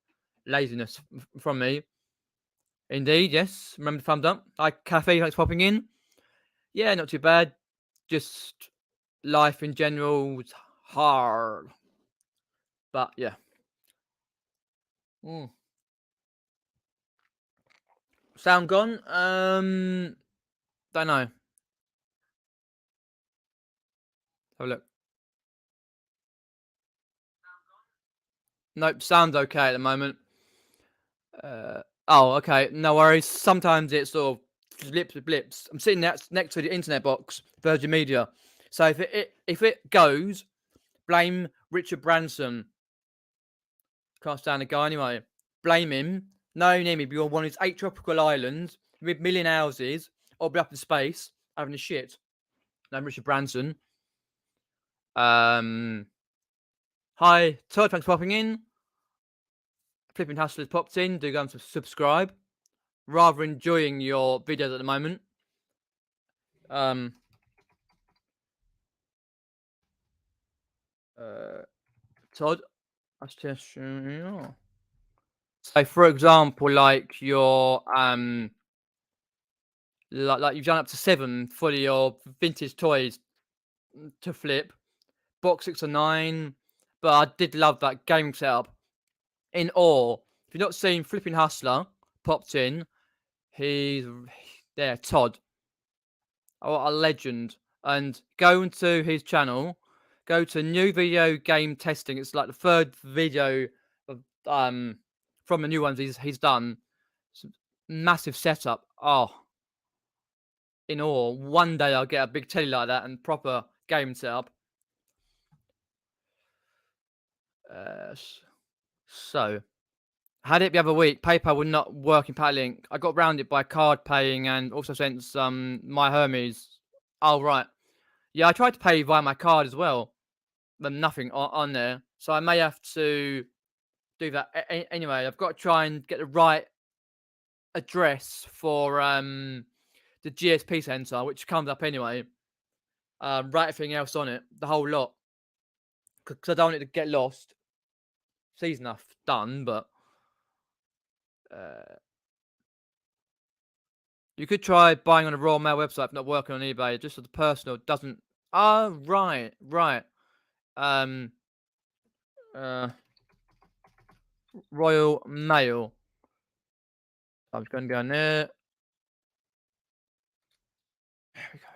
laziness from me. Indeed, yes. Remember the thumbs up. Hi, Cafe, thanks for popping in. Yeah, not too bad. Just life in general is hard. But yeah. Sound gone? Don't know. Have a look. Nope, sounds okay at the moment. Oh, okay, no worries. Sometimes it sort of blips. I'm sitting next to the internet box, Virgin Media. So if it goes, blame Richard Branson. Can't stand the guy anyway. Blame him. No, near me. Be on one of his 8 tropical islands with million houses, or be up in space having a shit. No, Richard Branson. Hi, Todd. Thanks for popping in. Flipping Hustlers popped in. Do go and subscribe. Rather enjoying your videos at the moment. Todd, that's just yeah. So, for example, like your like you've done up to 7 for your vintage toys to flip. Box 6 or 9, but I did love that game setup. In awe. If you've not seen Flipping Hustler, popped in. He's there, Todd. Oh, what a legend. And go into his channel, go to new video game testing. It's like the 3rd video of, from the new ones he's done. It's a massive setup. Oh, in awe. One day I'll get a big telly like that and proper game setup. So, had it the other week. PayPal would not work in Patlink. I got round it by card paying and also sent some my Hermes. Oh, right. Yeah, I tried to pay via my card as well, but nothing on there. So I may have to do that. Anyway, I've got to try and get the right address for the GSP center, which comes up anyway. Write everything else on it, the whole lot, because I don't want it to get lost. Season enough done, but you could try buying on a Royal Mail website if not working on eBay, just so the personal doesn't. Oh, right. Royal Mail. I'm just going to go on there. There we go.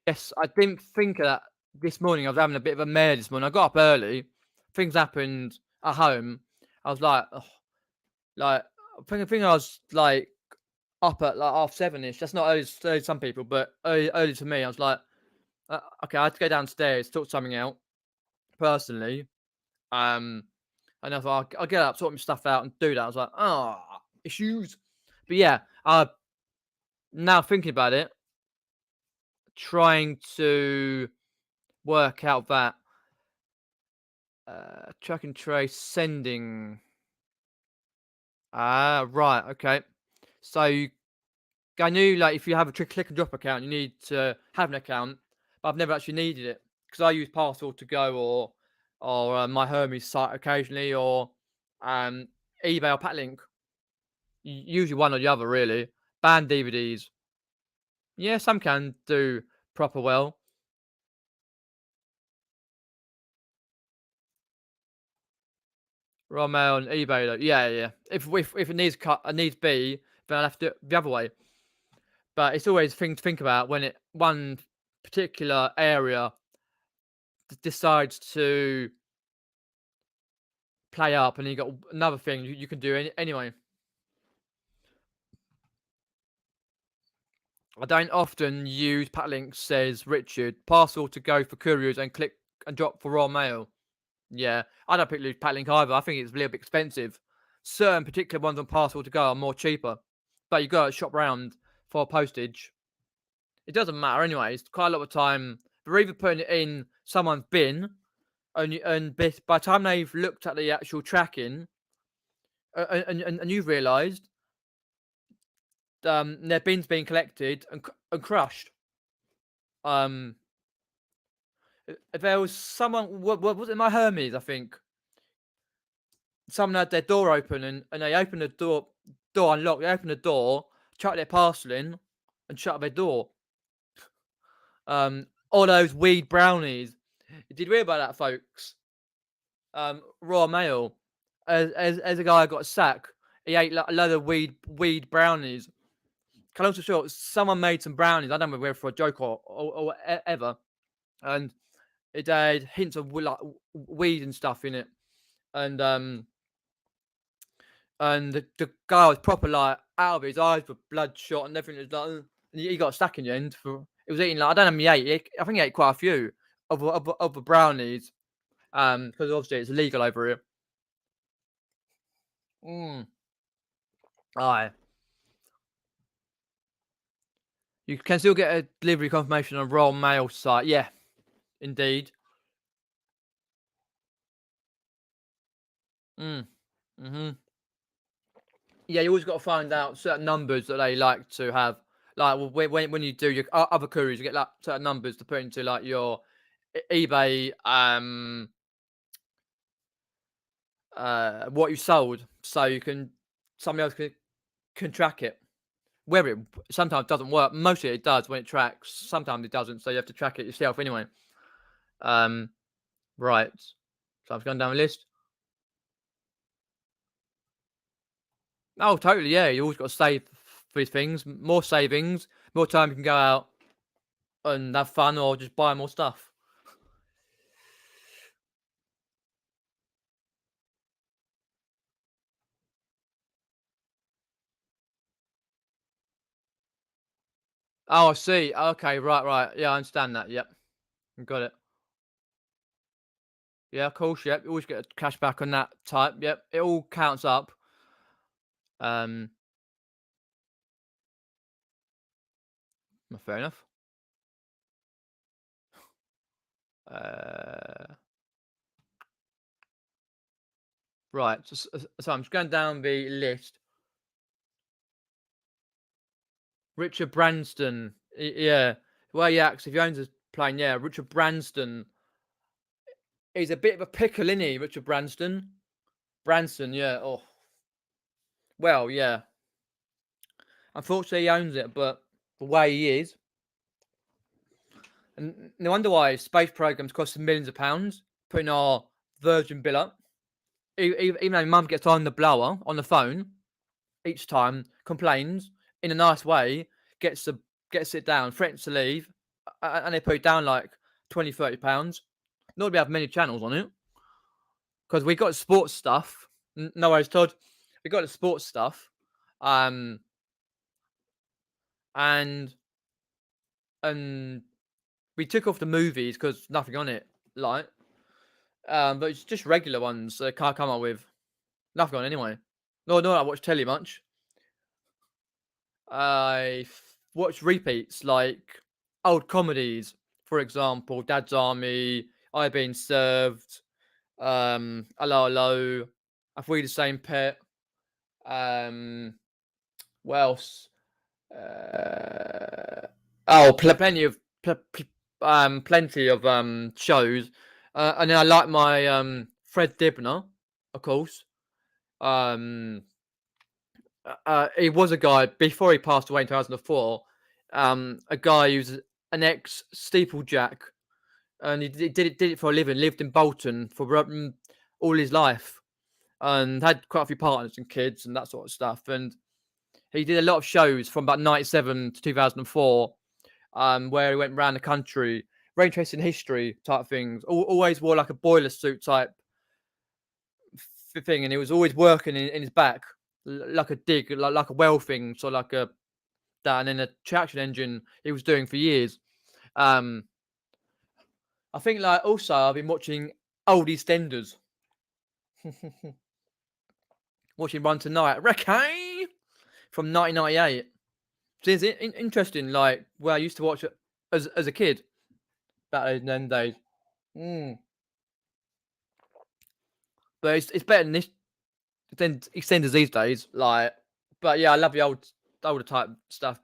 Yes, I didn't think of that this morning. I was having a bit of a mare this morning. I got up early. Things happened at home. I was like, oh, like I think I was like up at like 7:30ish. That's not early to some people, but early to me. I was like, okay, I had to go downstairs, sort something out personally. And I thought I'll get up, sort my stuff out, and do that. I was like, issues. But yeah, now thinking about it, trying to work out that track and trace sending. Right, okay. So I knew like if you have a click and drop account, you need to have an account, but I've never actually needed it because I use Parcel to Go or my Hermes site occasionally or eBay or Patlink. Usually one or the other, really. Banned DVDs. Yeah, some can do proper well. Raw Mail and eBay, though. Yeah. If it needs be, then I'll have to do it the other way. But it's always a thing to think about when one particular area decides to play up, and you got another thing you can do anyway. I don't often use Patlink, says Richard. Parcel to Go for couriers and click and drop for Raw Mail. Yeah, I don't particularly use Patlink either. I think it's a little bit expensive. Certain particular ones on Parcel to Go are more cheaper, but you got to shop around for postage. It doesn't matter anyway. It's quite a lot of time. They're either putting it in someone's bin, and by the time they've looked at the actual tracking, and you've realised their bin's being collected and crushed. If there was someone, what was it? My Hermes, I think. Someone had their door open and they opened the door unlocked. They opened the door, chucked their parcel in, and shut their door. All those weed brownies. Did you hear about that, folks? Raw Mail. As a guy got a sack, he ate a load of weed brownies. Cut long story short, someone made some brownies. I don't know whether for a joke or whatever, and it had hints of like weed and stuff in it. and the guy was proper like out of his eyes with bloodshot and everything. It was like, and he got stuck in the end. For he was eating like I don't know, I think he ate quite a few of the brownies. Because obviously it's illegal over here. Mm. Aye. You can still get a delivery confirmation on a Royal Mail site. Yeah, indeed. Mm. Mhm. Yeah, you always got to find out certain numbers that they like to have. Like when you do your other couriers, you get like certain numbers to put into like your eBay what you sold, so you can somebody else can track it. Where it sometimes doesn't work. Mostly it does when it tracks. Sometimes it doesn't, so you have to track it yourself anyway. Um, right. So I've gone down the list. Oh, totally. Yeah, you always got to save for these things. More savings, more time you can go out and have fun, or just buy more stuff. Oh, I see. Okay, right, right. Yeah, I understand that. Yep, got it. Yeah, of course. Yep, you always get a cash back on that type. Yep, it all counts up. Um, fair enough. Uh, right. So I'm just going down the list. Richard Branston. Yeah. Well, yeah. 'Cause if he owns a plane, yeah. Richard Branston. He's a bit of a pickle, isn't he, Richard Branston? Branson, yeah. Oh, well, yeah. Unfortunately, he owns it, but the way he is, and no wonder why space programs cost millions of pounds. Putting our Virgin bill up, even though Mum gets on the blower on the phone each time, complains in a nice way, gets the gets it down, threatens to leave, and they put it down like 20, 30 pounds. Not to be have many channels on it because we got sports stuff. No worries, Todd. We got the sports stuff, um, and and we took off the movies because nothing on it, like, but it's just regular ones. I can't come up with nothing on anyway. No, I watch telly much. Watch repeats like old comedies, for example, Dad's Army, I Been Served, Hello Hello, Have We the Same Pet, um, what else? Uh, plenty of plenty of shows, and then I like my Fred Dibner, of course. Um, he was a guy before he passed away in 2004. A guy who's an ex steeplejack, and he did it for a living. Lived in Bolton for all his life, and had quite a few partners and kids and that sort of stuff. And he did a lot of shows from about '97 to 2004, where he went around the country, very interesting history type things. Always wore like a boiler suit type thing, and he was always working in his back, like a dig, like a well thing, so like a that, and then a traction engine he was doing for years. Um, I think like also I've been watching old EastEnders, watching Run Tonight, Wrecky from 1998. So it's interesting, like where I used to watch it as a kid back in them days. Mm. But it's better than this than EastEnders these days. Like, but yeah, I love the older type stuff.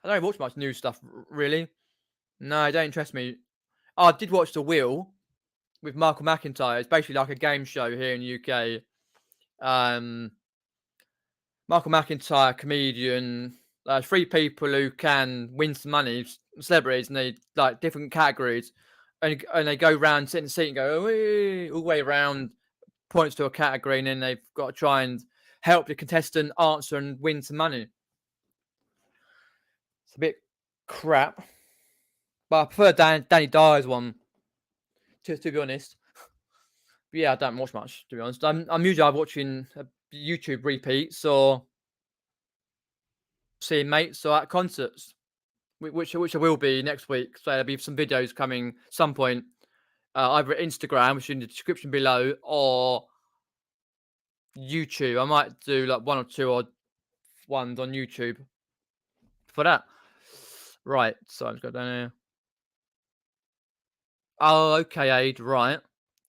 I don't watch much new stuff really. No, it don't interest me. Oh, I did watch The Wheel with Michael McIntyre. It's basically like a game show here in the UK. Um, Michael McIntyre, comedian. Three people who can win some money, celebrities, and they like different categories, and they go round, sit in the seat, and go all the way around, points to a category, and then they've got to try and help the contestant answer and win some money. It's a bit crap, but I prefer Danny Dyer's one. To be honest, But yeah, I don't watch much, to be honest. I'm usually either watching YouTube repeats or seeing mates or at concerts, which I will be next week. So there'll be some videos coming some point, either at Instagram, which is in the description below, or YouTube. I might do like one or two odd ones on YouTube for that. Right, so let's go down here. Oh, okay, Aid, right.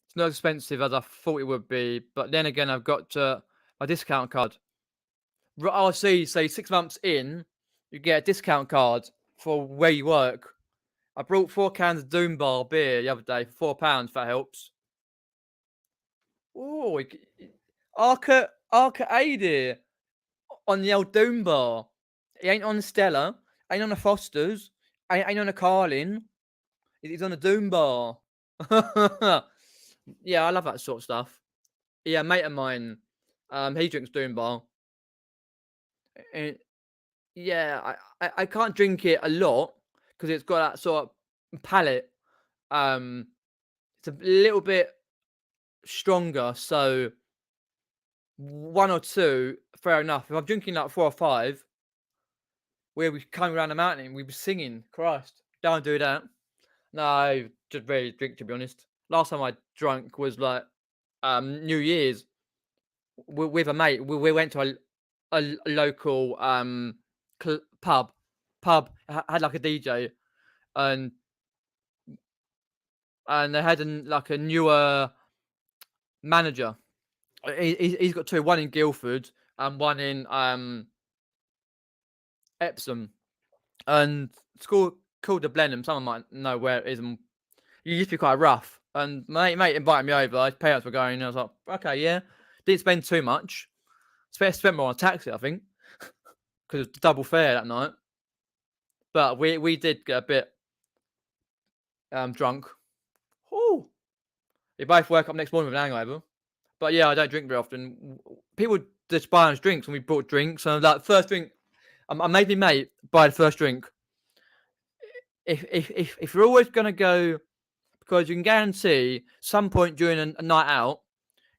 It's not expensive as I thought it would be, but then again, I've got my discount card. Oh, I see. So 6 months in, you get a discount card for where you work. I brought 4 cans of Doom Bar beer the other day for £4, if that helps. Oh, Arcade here on the old Doom Bar. It ain't on the Stella, ain't on the Fosters, ain't on the Carlin. It's on the Doom Bar. Yeah, I love that sort of stuff. Yeah, a mate of mine, he drinks Doom Bar. And yeah, I can't drink it a lot because it's got that sort of palate. Um, it's a little bit stronger, so one or two, fair enough. If I'm drinking like 4 or 5, where we coming around the mountain, we were singing. Christ, don't do that. No, I just very drink, to be honest. Last time I drank was like New Year's with a mate. We went to a local pub. Had like a DJ, and they had like a newer manager. He's got two, one in Guildford and one in Epsom, and it's called the Blenheim. Someone might know where it is. And you used to be quite rough. And mate invited me over. His parents were going, and I was like, okay, yeah. Didn't spend too much. Spent more on a taxi, I think, because it's double fare that night. But we did get a bit drunk. Ooh. We both woke up next morning with an hangover. But yeah, I don't drink very often. People just buy us drinks, and we bought drinks. And like first drink, I made my mate buy the first drink. If you're always gonna go, because you can guarantee some point during a night out,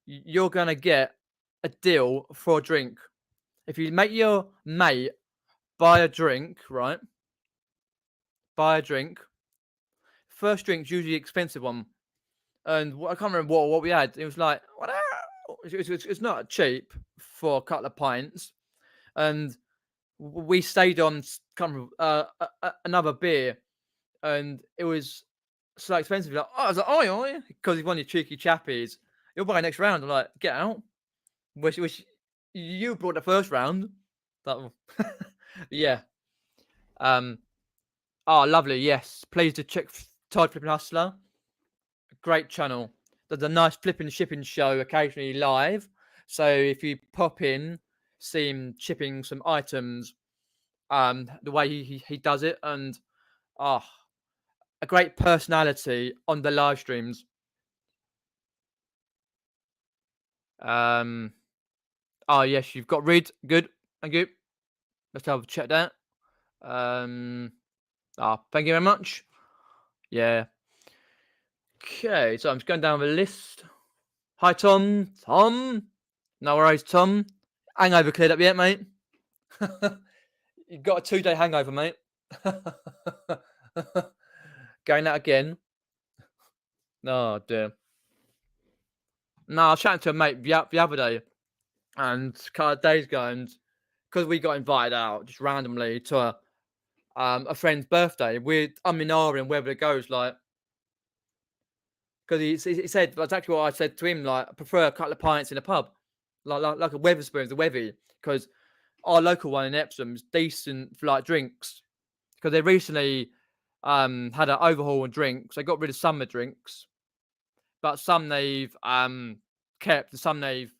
you're gonna get a deal for a drink. If you make your mate buy a drink, right? Buy a drink. First drink's usually expensive one, and I can't remember what we had. It was like it's not cheap for a couple of pints, and we stayed on another beer, and it was so expensive. Like, I was like, oh, because he's one of your cheeky chappies. You'll buy next round. I'm like, get out. Which you brought the first round. That yeah. Oh, lovely. Yes, please do check Tide Flipping Hustler. Great channel. There's a nice flipping shipping show occasionally live. So if you pop in, see him shipping some items, the way he does it, and a great personality on the live streams. Oh yes, you've got Reed. Good. Thank you. Let's have a check that. Thank you very much. Yeah. Okay, so I'm just going down the list. Hi, Tom. Tom. No worries, Tom. Hangover cleared up yet, mate? You got a 2-day hangover, mate. Going out again. Oh, dear. No, I was chatting to a mate the other day, and a couple of days ago, and because we got invited out just randomly to a friend's birthday, I'm in and wherever it goes, like, because he said that's actually what I said to him, like, I prefer a couple of pints in a pub, like a Wetherspoons, a Wevy, because our local one in Epsom is decent for like drinks, because they recently had an overhaul on drinks. They got rid of some of the drinks, but some they've kept, and some they've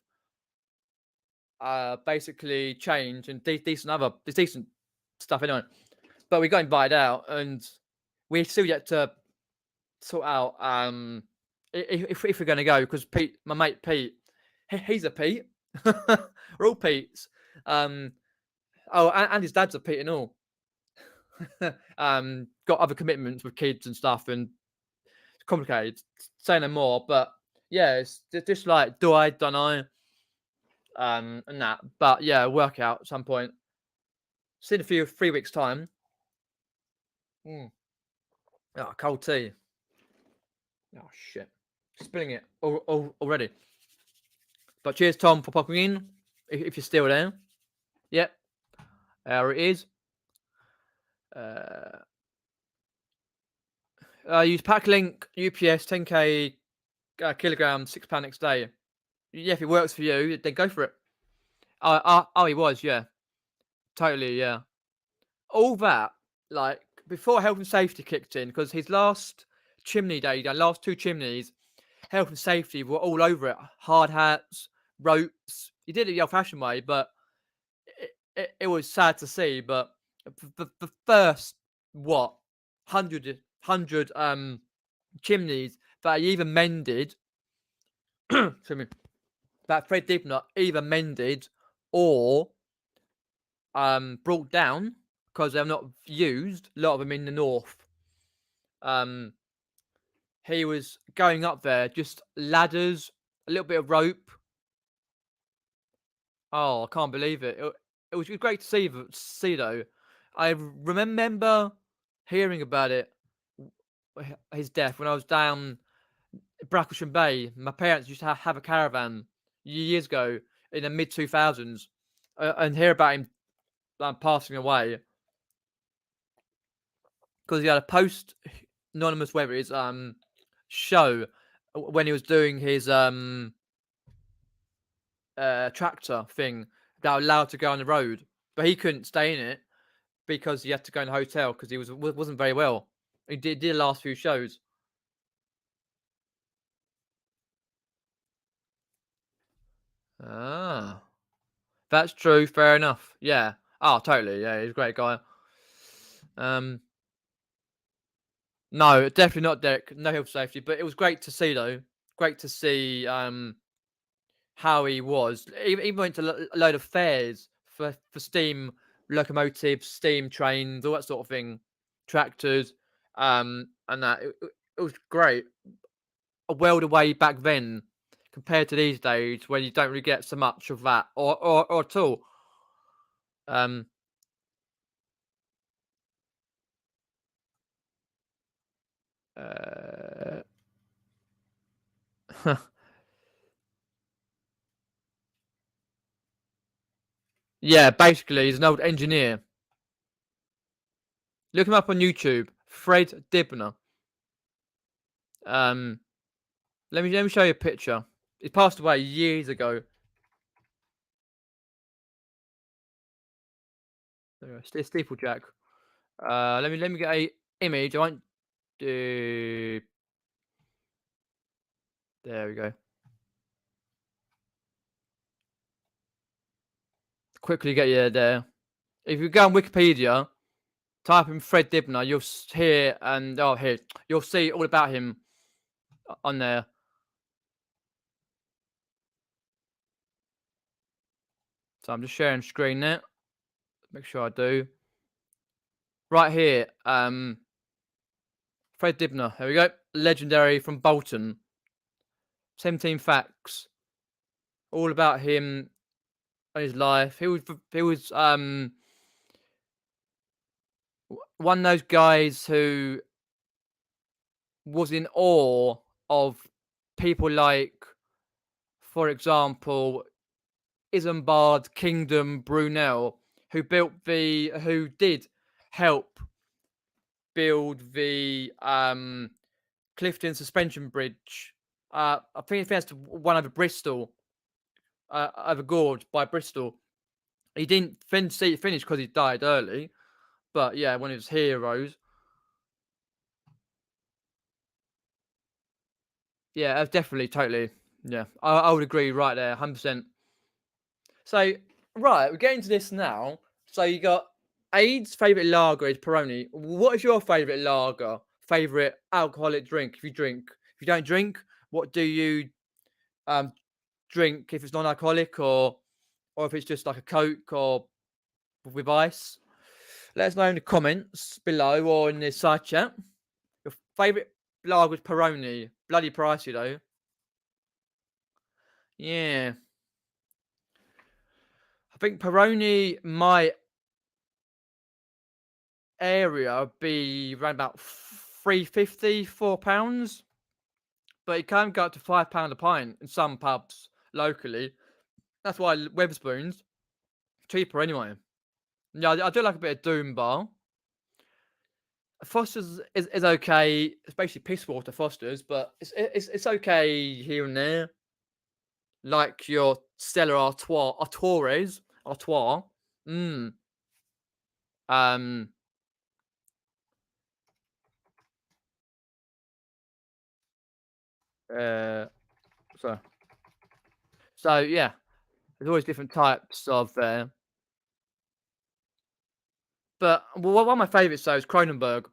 basically changed, and there's decent stuff anyway. But we got invited out, and we still yet to sort out if we're going to go, because Pete, my mate Pete, he's a Pete. We're all Pete's. And his dad's a Pete and all. Got other commitments with kids and stuff, and it's complicated. Say no more, but yeah, it's just like, do I, don't I, and that. But yeah, workout at some point. See in a few 3 weeks time. Mm. Oh, cold tea. Oh shit, spilling it already. But cheers, Tom, for popping in. If you're still there. Yep, there it is. Use Packlink UPS 10k kilogram £6 next day. Yeah, if it works for you, then go for it. Oh, he was, yeah, totally, yeah. All that, like before health and safety kicked in, because his last chimney day, the last 2 chimneys, health and safety were all over it. Hard hats, ropes. He did it the old-fashioned way, but it was sad to see. But the first what 100 chimneys that he even mended, excuse me, that Fred Dibner either mended or brought down because they're not used. A lot of them in the north. He was going up there, just ladders, a little bit of rope. Oh, I can't believe it. It was great to see though. I remember hearing about it, his death, when I was down Bracklesham Bay. My parents used to have a caravan years ago in the mid 2000s, and hear about him passing away because he had a post anonymous, whether it's show when he was doing his tractor thing that allowed to go on the road, but he couldn't stay in it because he had to go in a hotel because he wasn't very well. He did the last few shows. Ah, that's true. Fair enough. Yeah. Oh, totally. Yeah, he's a great guy. No, definitely not Derek. No health safety, but it was great to see though. Great to see how he was. Even went to a load of fairs for steam locomotives, steam trains, all that sort of thing, tractors, and that it was great. A world away back then compared to these days when you don't really get so much of that or at all. Um, uh, yeah, basically, he's an old engineer. Look him up on YouTube, Fred Dibner. Um, let me show you a picture. He passed away years ago. Steeplejack. Let me get a image. I won't do. There we go. Quickly get you there. If you go on Wikipedia, type in Fred Dibner, you'll hear and here you'll see all about him on there. So I'm just sharing screen there. Make sure I do. Right here, Fred Dibner. Here we go. Legendary from Bolton. 17 facts, all about him and his life. He was one of those guys who was in awe of people like, for example, Isambard Kingdom Brunel, who did help build the Clifton Suspension Bridge. I think that's one over Bristol, over Gorge by Bristol. He didn't see it finish because he died early, but yeah, one of his heroes. Yeah, definitely, totally. Yeah, I would agree right there, 100%. So, right, we're getting to this now. So you got Aid's favourite lager is Peroni. What is your favourite lager? Favourite alcoholic drink? If you drink, if you don't drink, what do you um drink? If it's non-alcoholic or if it's just like a Coke or with ice? Let us know in the comments below or in the side chat. Your favourite lager is Peroni. Bloody pricey though. Yeah. I think Peroni might area be around about 3.50, £4, but it can go up to £5 a pint in some pubs locally. That's why Wetherspoons cheaper anyway. Yeah, I do like a bit of Doom Bar. Foster's is okay. It's basically piss water, Foster's, but it's okay here and there. Like your Stella Artois. Mm. Um. Uh. So yeah, there's always different types of. But one of my favourites though is Kronenberg.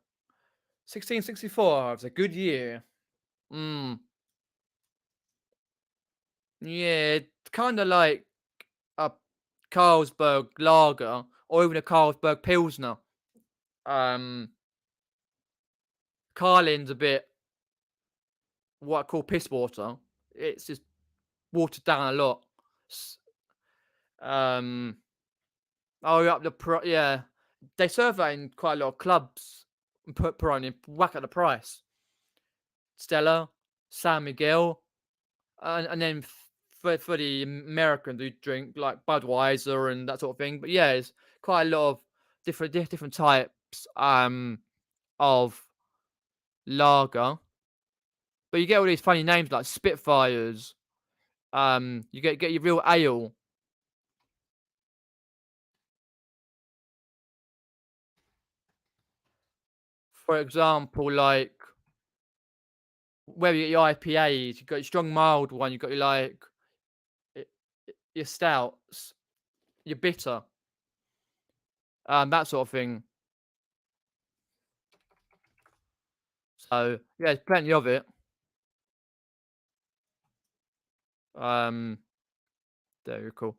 1664. It's a good year. Mm. Yeah, kind of like a Carlsberg Lager or even a Carlsberg Pilsner. Um, Carlin's a bit what I call piss water. It's just watered down a lot. S- Um, oh, up the yeah, they serve that in quite a lot of clubs. And put Peroni, whack at the price. Stella, San Miguel, and then for the Americans who drink like Budweiser and that sort of thing. But yeah, it's quite a lot of different types of lager. But you get all these funny names like Spitfires. You get your real ale. For example, like where you get your IPAs, you got your strong mild one, you got your like y- your stouts, your bitter, that sort of thing. So yeah, there's plenty of it. Um, very cool.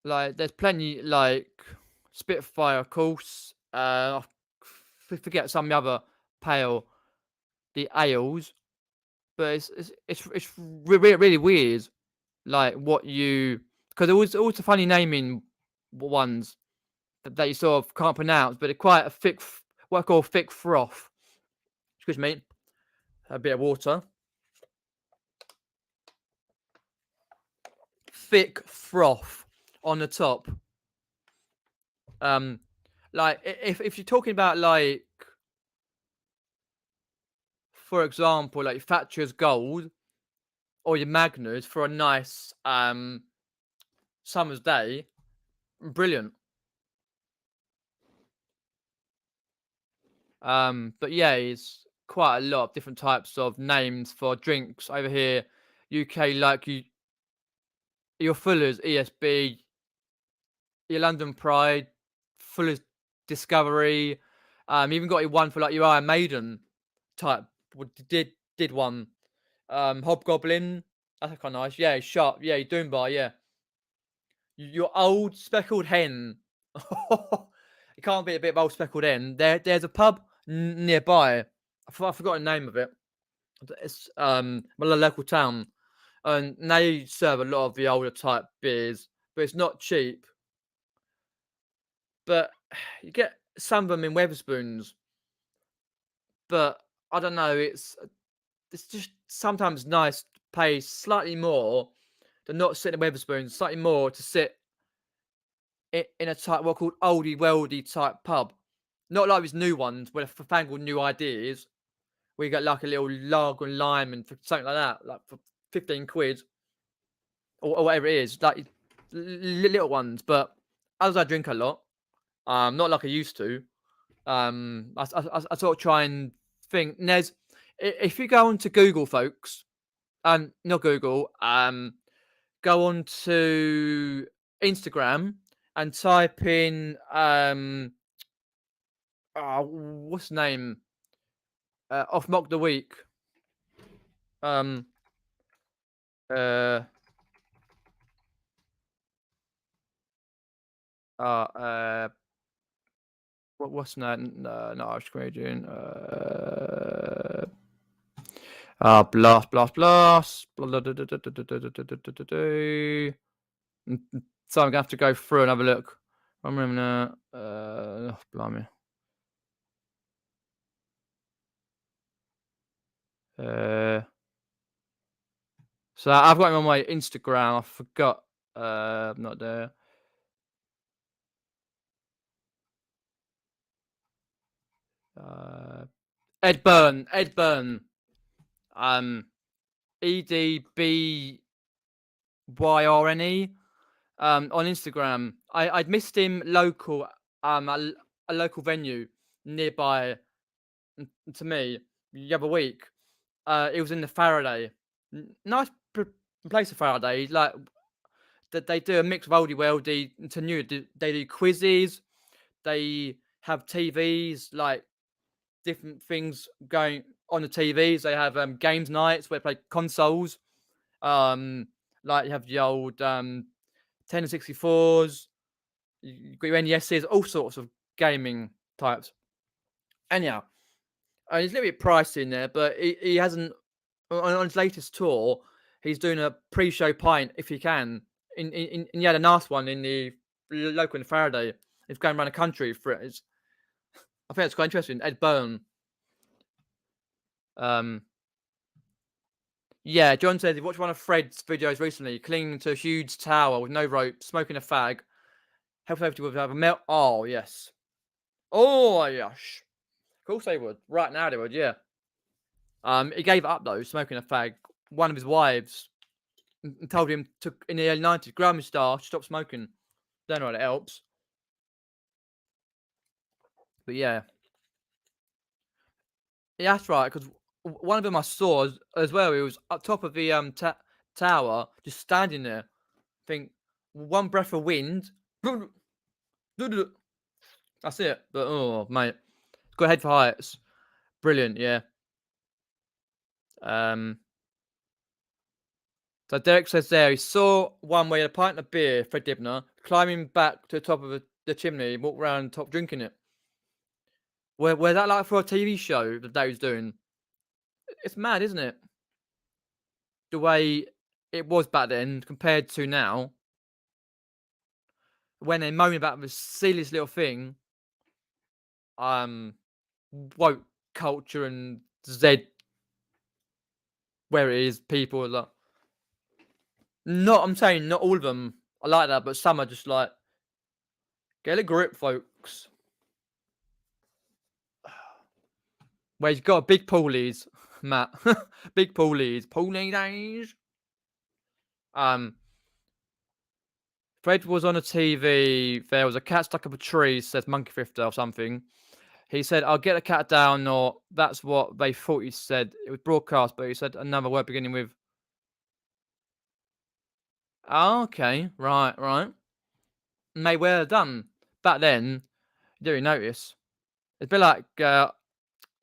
Like there's plenty like Spitfire, of course. I forget some of the other pale the ales, but it's really weird. Like what you because it was also funny naming ones that you sort of can't pronounce, but they're quite a thick, what I call thick froth. Excuse me, a bit of water. Thick froth on the top. Um, like if you're talking about like, for example, like Thatcher's Gold or your Magners for a nice summer's day, brilliant. But yeah, it's quite a lot of different types of names for drinks over here. UK, like your Fuller's ESB, your London Pride, Fuller's Discovery. You even got your one for like your Iron Maiden type. Did one. Hobgoblin. That's kind of nice. Yeah, Sharp. Yeah, Doom Bar. Yeah, your old speckled hen. It can't be a bit of old speckled hen. There's a pub nearby. I forgot the name of it. It's my local town, and they serve a lot of the older type beers, but it's not cheap. But you get some of them in Wetherspoons, but I don't know. It's just sometimes nice to pay slightly more to not sit in Wetherspoons, slightly more to sit in a type what called oldie weldy type pub. Not like these new ones where they've fangled new ideas. Where you get like a little lager and lime and something like that, like for 15 quid or whatever it is, like little ones. But as I drink a lot, not like I used to, I sort of try and think. And there's if you go onto Google, folks, not Google, go on to Instagram and type in what's the name? Off Mock the Week. Um, uh, uh, what's that? Not Irish comedian. Blast, blast, blast. So I'm gonna have to go through and have a look. I'm gonna blimey. So I've got him on my Instagram. I forgot. Not there. Ed Byrne. Ed Byrne. EDBYRNE. On Instagram. I'd missed him local. A local venue nearby to me the other week. It was in the Faraday. Nice place of Faraday. Like that, they do a mix of oldie worldy to new. They do quizzes. They have TVs, like different things going on the TVs. They have games nights where they play consoles. Like you have the old 10 and 64s. You got your NESs, all sorts of gaming types. Anyhow, it's a little bit pricey in there, but he hasn't. On his latest tour, he's doing a pre-show pint if he can. He had a nice one in the local in Faraday. He's going around the country for it. I think it's quite interesting. Ed Byrne. Yeah, John says he watched one of Fred's videos recently, clinging to a huge tower with no rope, smoking a fag. Health safety would have a melt. Oh yes. Oh yes. Of course they would. Right now they would. Yeah. He gave it up though, smoking a fag. One of his wives told him to in the early 90s, grow a moustache, stop smoking. Don't know if it helps. But yeah. Yeah, that's right. Because one of them I saw as well. He was up top of the tower, just standing there. I think one breath of wind. That's it. But oh mate, got head for heights. Brilliant. Yeah. So Derek says there he saw one where he had a pint of beer, Fred Dibner, climbing back to the top of the chimney, walked around top drinking it. Where that like for a TV show that they was doing? It's mad, isn't it? The way it was back then compared to now. When they're moaning about the silliest little thing, woke culture and Z, where it is, people are like, I'm saying not all of them are like that, but some are just like, get a grip, folks. Where he's got big poolies, Matt. Big poolies. Poolie days. Fred was on a TV. There was a cat stuck up a tree, says Monkey Thrifter or something. He said, I'll get the cat down, or that's what they thought he said. It was broadcast, but he said another word beginning with. Oh, okay. Right. May well have done. Back then, you didn't notice. It's a bit like the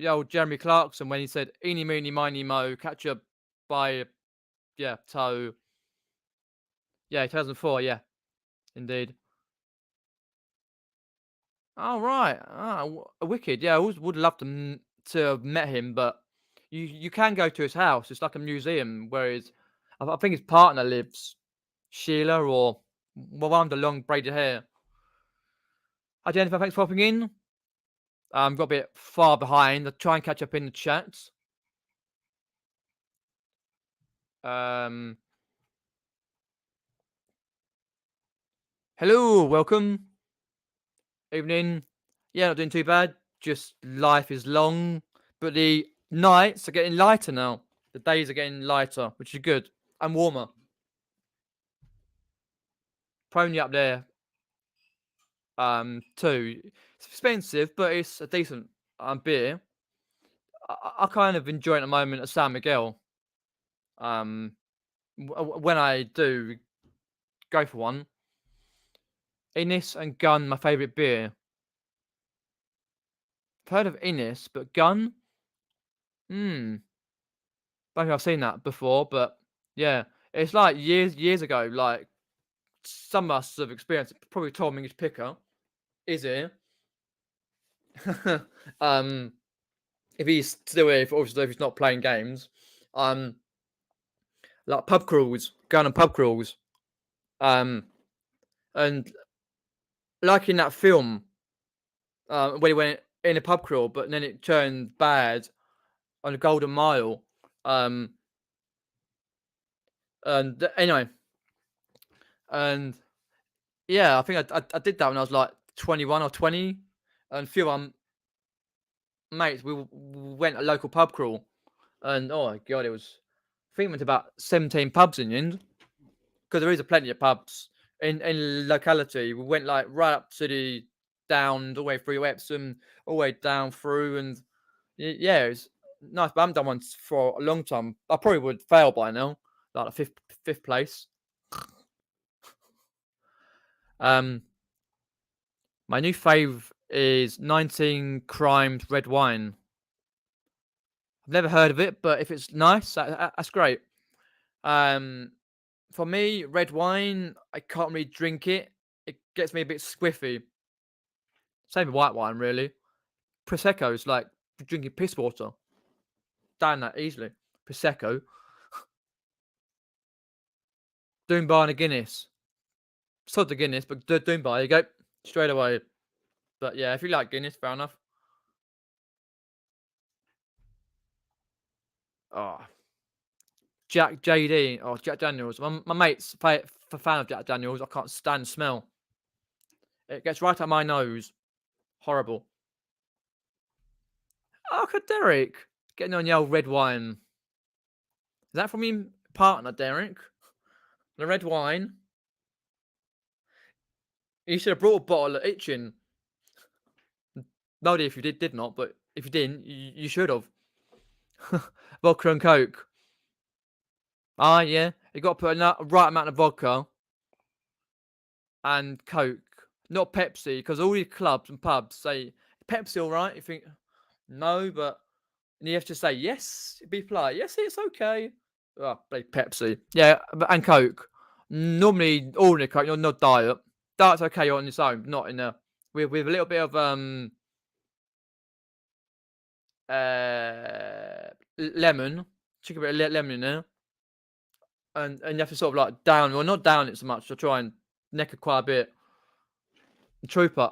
old Jeremy Clarkson when he said, eeny, meeny, miny, mo, catch a by, toe. Yeah, 2004, yeah. Indeed. Oh, right. Wicked. Yeah, I always would love to have met him, but you can go to his house. It's like a museum, whereas I think his partner lives, Sheila, or one with the long braided hair. Hi, Jennifer. Thanks for popping in. Got a bit far behind. I'll try and catch up in the chat. Hello, welcome. Evening. Yeah, not doing too bad. Just life is long, but the nights are getting lighter now. The days are getting lighter, which is good, and warmer. Pony up there, too. It's expensive, but it's a decent beer. I kind of enjoy at the moment a San Miguel. When I do go for one, Innis and Gun, my favourite beer. I've heard of Innis, but Gun, don't think I've seen that before. But yeah, it's like years ago. Like some of us have experienced it. Probably Tom English Picker is here. If he's still here, obviously if he's not playing games, Um, like pub crawls, going on pub crawls. Um, and like in that film, when he went in a pub crawl, but then it turned bad on the Golden Mile. Um, and anyway, and yeah, I think I did that when I was like 21 or 20, and a few of my mates we went a local pub crawl, and oh my god, it was. I think we went to about 17 pubs in the end, because there is a plenty of pubs in locality. We went like right up to the down all the way through Epsom, all the way down through, and yeah, it was nice. But I haven't done one for a long time. I probably would fail by now, like a fifth place. Um, my new fave is 19 Crimes Red Wine. I've never heard of it, but if it's nice, that's great. For me, red wine, I can't really drink it. It gets me a bit squiffy. Same with white wine, really. Prosecco is like drinking piss water. Down that easily. Prosecco. Doombar and a Guinness. Sod the Guinness, but Doombar, you go. Straight away. But yeah, if you like Guinness, fair enough. Oh, Jack JD or Jack Daniels. My mate's fan of Jack Daniels. I can't stand the smell. It gets right up my nose. Horrible. Oh, look at Derek getting on the old red wine. Is that from your partner, Derek? The red wine. You should have brought a bottle of itching. No idea if you did not, but if you didn't, you should have. Vodka and Coke. Ah, yeah. You got to put a right amount of vodka and Coke, not Pepsi, because all these clubs and pubs say Pepsi, all right. You think no, but and you have to say yes. Be polite. Yes, it's okay. Oh, Pepsi. Yeah, and Coke. Normally, ordinary Coke, not diet. Diet's okay on its own, not in a with a little bit of lemon. Chick a bit of lemon in there, and you have to sort of like down, well, not down it so much. To try and neck it quite a bit. Trooper,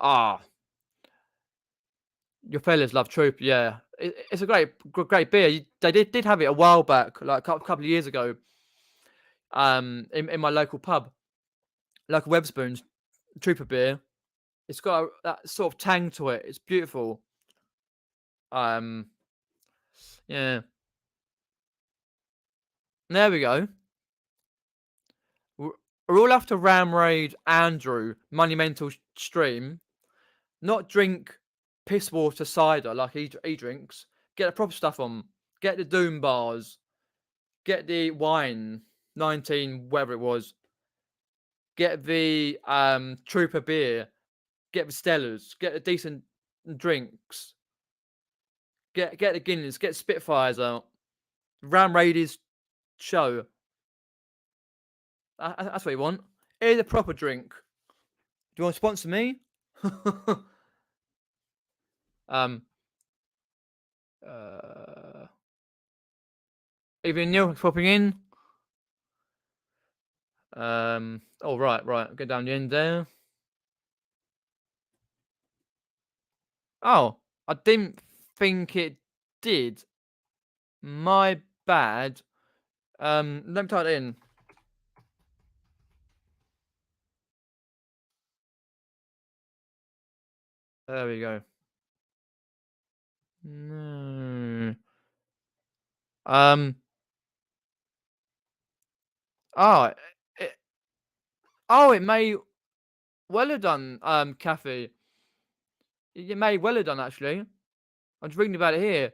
your fellas love Trooper. Yeah, it's a great beer. They did have it a while back, like a couple of years ago. In my local pub, local Wetherspoons, Trooper beer. It's got that sort of tang to it. It's beautiful. Yeah. There we go. We're all after Ramraid Andrew monumental stream. Not drink piss water cider like he drinks. Get the proper stuff on. Get the Doom bars. Get the wine. 19, whatever it was. Get the Trooper beer. Get the Stellas. Get the decent drinks. Get the Guinness. Get Spitfires out. Ram Raiders show. That's what you want. Here's a proper drink. Do you want to sponsor me? Even Neil popping in. Oh right. Go down the end there. Oh, I didn't think it did. My bad. Let me type it in. There we go. No. Oh, it may well have done. Kathy, it may well have done actually. I'm just reading about it here.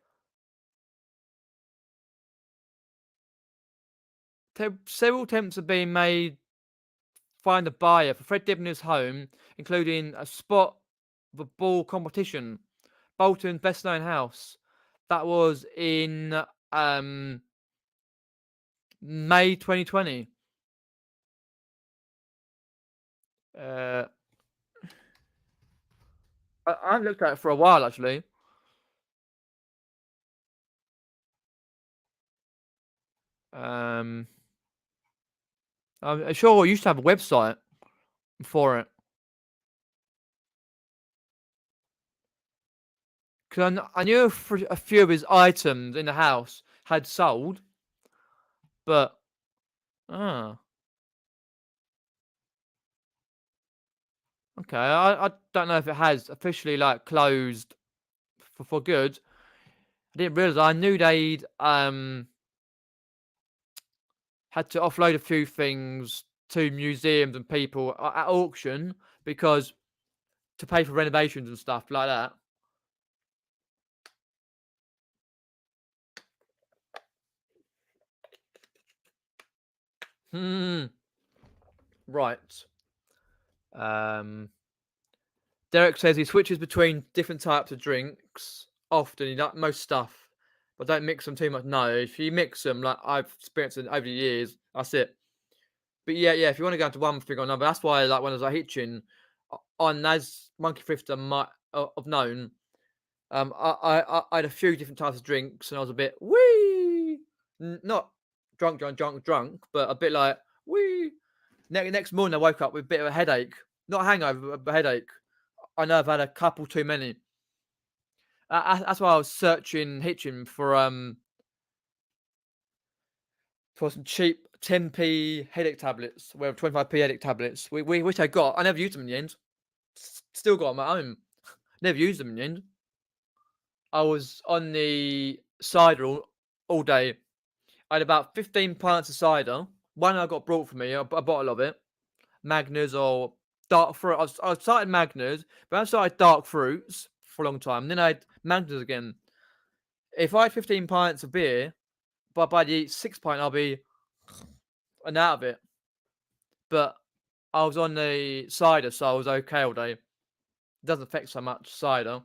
Several attempts have been made find a buyer for Fred Dibner's home, including a spot of a ball competition, Bolton's best-known house. That was in May 2020. I haven't looked at it for a while, actually. Um, I'm sure we used to have a website for it. Because I knew a few of his items in the house had sold, but ah, okay. I don't know if it has officially like closed for good. I didn't realize. I knew they'd had to offload a few things to museums and people at auction because to pay for renovations and stuff like that. Hmm. Right. Um. Derek says he switches between different types of drinks often. He like most stuff, but don't mix them too much. No, if you mix them, like I've experienced it over the years, that's it. But yeah. If you want to go into one thing or another, that's why like when I was like hitching on as Monkey Thrifter might have known. I had a few different types of drinks, and I was a bit wee, not drunk, but a bit like wee. Next morning, I woke up with a bit of a headache, not a hangover, but a headache. I know I've had a couple too many. That's why I was searching hitching for some cheap 10p headache tablets, well 25p headache tablets. Which I got. I never used them in the end. Still got them at home. Never used them in the end. I was on the cider all day. I had about 15 pints of cider. One I got brought for me, a bottle of it. Magners or dark fruit. I started Magners, but I started dark fruits for a long time. Then I had Magners again. If I had 15 pints of beer, by the sixth pint, I'll be out of it. But I was on the cider, so I was okay all day. It doesn't affect so much cider.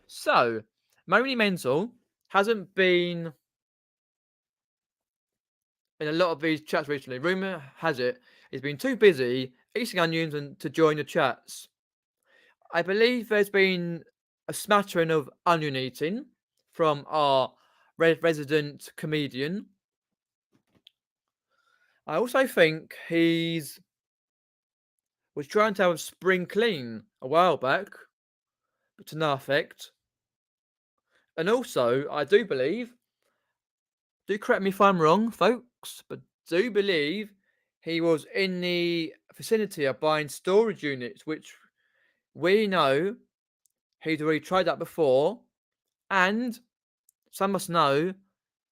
So, Moni Mental hasn't been in a lot of these chats recently. Rumor has it he's been too busy eating onions and to join the chats. I believe there's been a smattering of onion eating from our resident comedian. I also think he's was trying to have a spring clean a while back, but to no effect. And also, I do believe, do correct me if I'm wrong, folks, but do believe he was in the vicinity of buying storage units, which we know he'd already tried that before, and some must know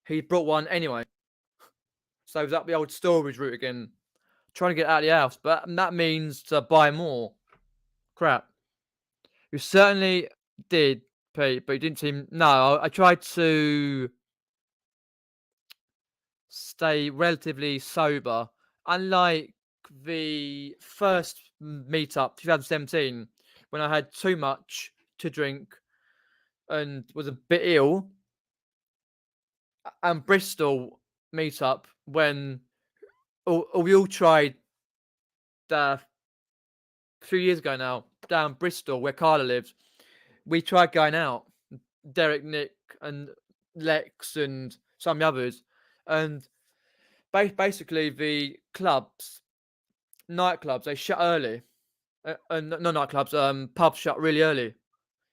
he brought one anyway. So he was up the old storage route again, trying to get out of the house, but that means to buy more crap. You certainly did, Pete, but you didn't seem. No, I tried to stay relatively sober. Unlike the first meetup, 2017, when I had too much to drink and was a bit ill, and Bristol meetup when we all tried a few years ago now down Bristol where Carla lives. We tried going out, Derek, Nick, and Lex, and some others, and basically the nightclubs, they shut early, and no nightclubs, pubs shut really early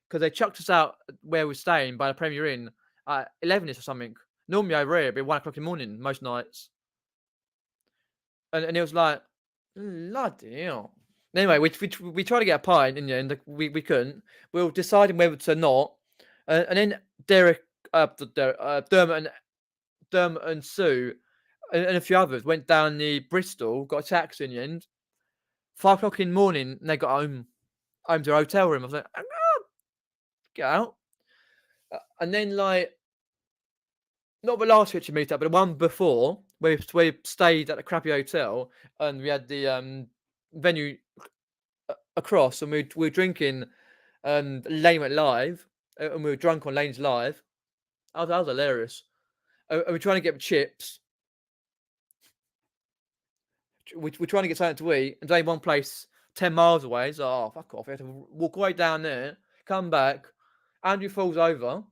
because they chucked us out where we're staying by the Premier Inn at 11ish or something. Normally over here it'd be 1 o'clock in the morning most nights, and it was like bloody hell. Anyway, we tried to get a pint in the end. We couldn't. We were deciding whether to not, and then Dermot and Sue and a few others went down the Bristol, got a taxi in the end. 5 o'clock in the morning, and they got home to a hotel room. I was like, get out. And then like, not the last picture meetup, but the one before, where we stayed at a crappy hotel, and we had the venue across, and we were drinking, and Lane went live, and we were drunk on Lane's live. That was hilarious. And we're trying to get chips. We're trying to get something to eat, and there's only one place 10 miles away. So, oh, fuck off. We have to walk way down there, come back. Andrew falls over,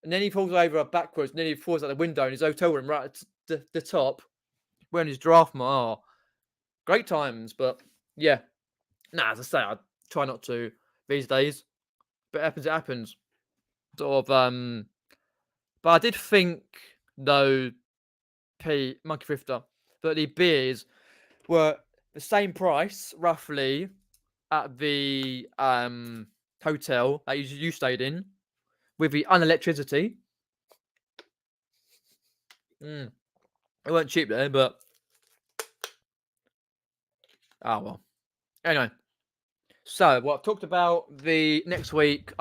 and then he falls over backwards, and then he falls out the window in his hotel room right at the top, wearing his giraffe mask. Oh, great times, but yeah. Nah, as I say, I try not to these days. But it happens. Sort of, but I did think, though, Monkey Thrifter, that the beers were the same price, roughly, at the hotel that you stayed in, with the unelectricity. It weren't cheap there, but oh well. Anyway, so what I've talked about the next week.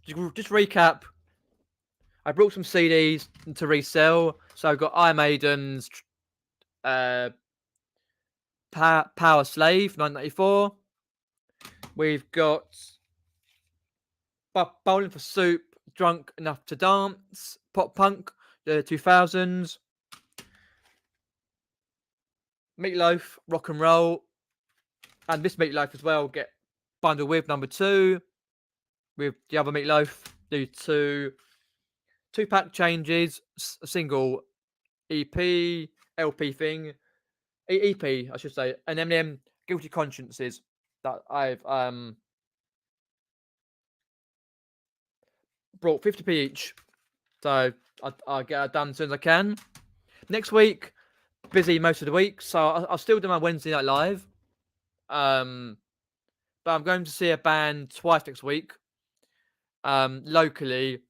Just recap. I brought some CDs to resell. So I've got Iron Maiden's Power Slave 1994. We've got Bowling for Soup, Drunk Enough to Dance, Pop Punk, the 2000s. Meatloaf, Rock and Roll, and this Meatloaf as well. Get bundled with number 2 with the other Meatloaf. Do two-pack changes, a single EP, LP thing, EP I should say, and then Guilty Consciences that I've brought 50p each. So I'll get it done as soon as I can. Next week, busy most of the week, so I'll still do my Wednesday night live. But I'm going to see a band twice next week. Locally,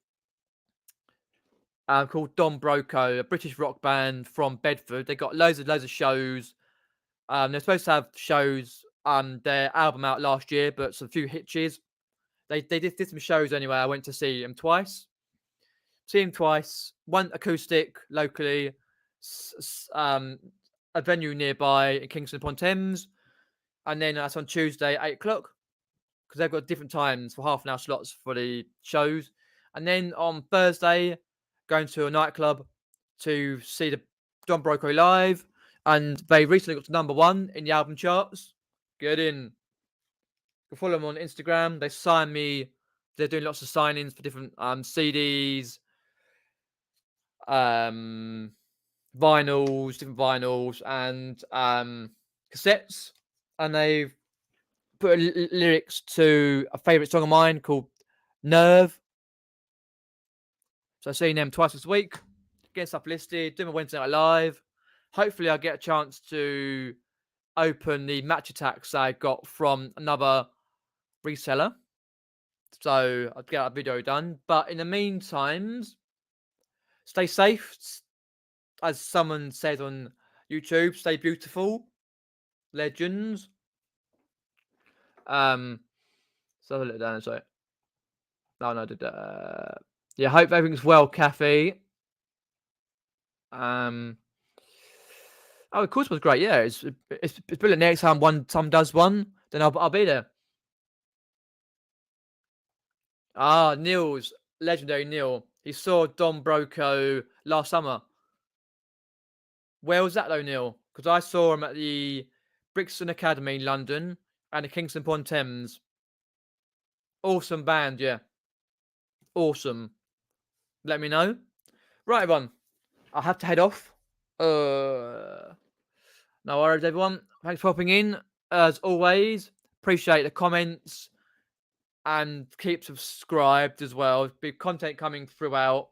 called Don Broco, a British rock band from Bedford. They got loads of shows. They're supposed to have shows. Their album out last year, but some few hitches. They did some shows anyway. I went to see them twice. One acoustic locally, a venue nearby in Kingston upon Thames, and then that's on Tuesday 8 o'clock, because they've got different times for half an hour slots for the shows. And then on Thursday, going to a nightclub to see the Don Broco live, and they recently got to number 1 in the album charts. Get in. Go follow them on Instagram. They signed me. They're doing lots of signings for different CDs, different vinyls, and cassettes. And they've put lyrics to a favourite song of mine called Nerve. So I've seen them twice this week. Getting stuff listed, doing my Wednesday night live. Hopefully I'll get a chance to open the match attacks I got from another reseller. So I'll get that video done. But in the meantime, stay safe. As someone said on YouTube, stay beautiful. Legends. So I'll let it down. Sorry. No, I did that. Yeah, hope everything's well, Kathy. Oh, the course was great. Yeah, it's brilliant. Next time someone does one, then I'll be there. Neil's legendary Neil. He saw Don Broco last summer. Where was that though, Neil? Because I saw him at the Brixton Academy in London and the Kingston upon Thames. Awesome band, yeah. Awesome. Let me know. Right, everyone. I'll have to head off. No worries, everyone. Thanks for popping in. As always, appreciate the comments and keep subscribed as well. There'll be content coming throughout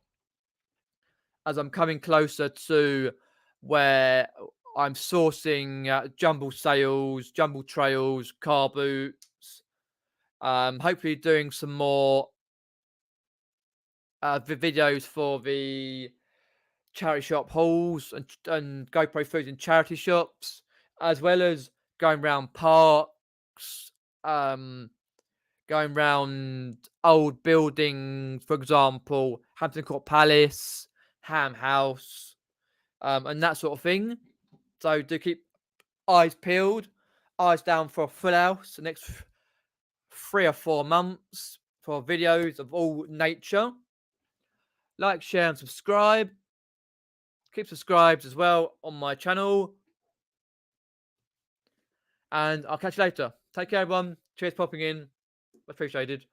as I'm coming closer to where I'm sourcing jumble sales, jumble trails, Carboots. Hopefully doing some more videos for the charity shop hauls and GoPro foods in charity shops, as well as going around parks, going around old buildings, for example, Hampton Court Palace, Ham House, and that sort of thing. So do keep eyes peeled, eyes down for a full house the next 3 or 4 months for videos of all nature. Like, share, and subscribe. Keep subscribed as well on my channel. And I'll catch you later. Take care, everyone. Cheers for popping in. Appreciated.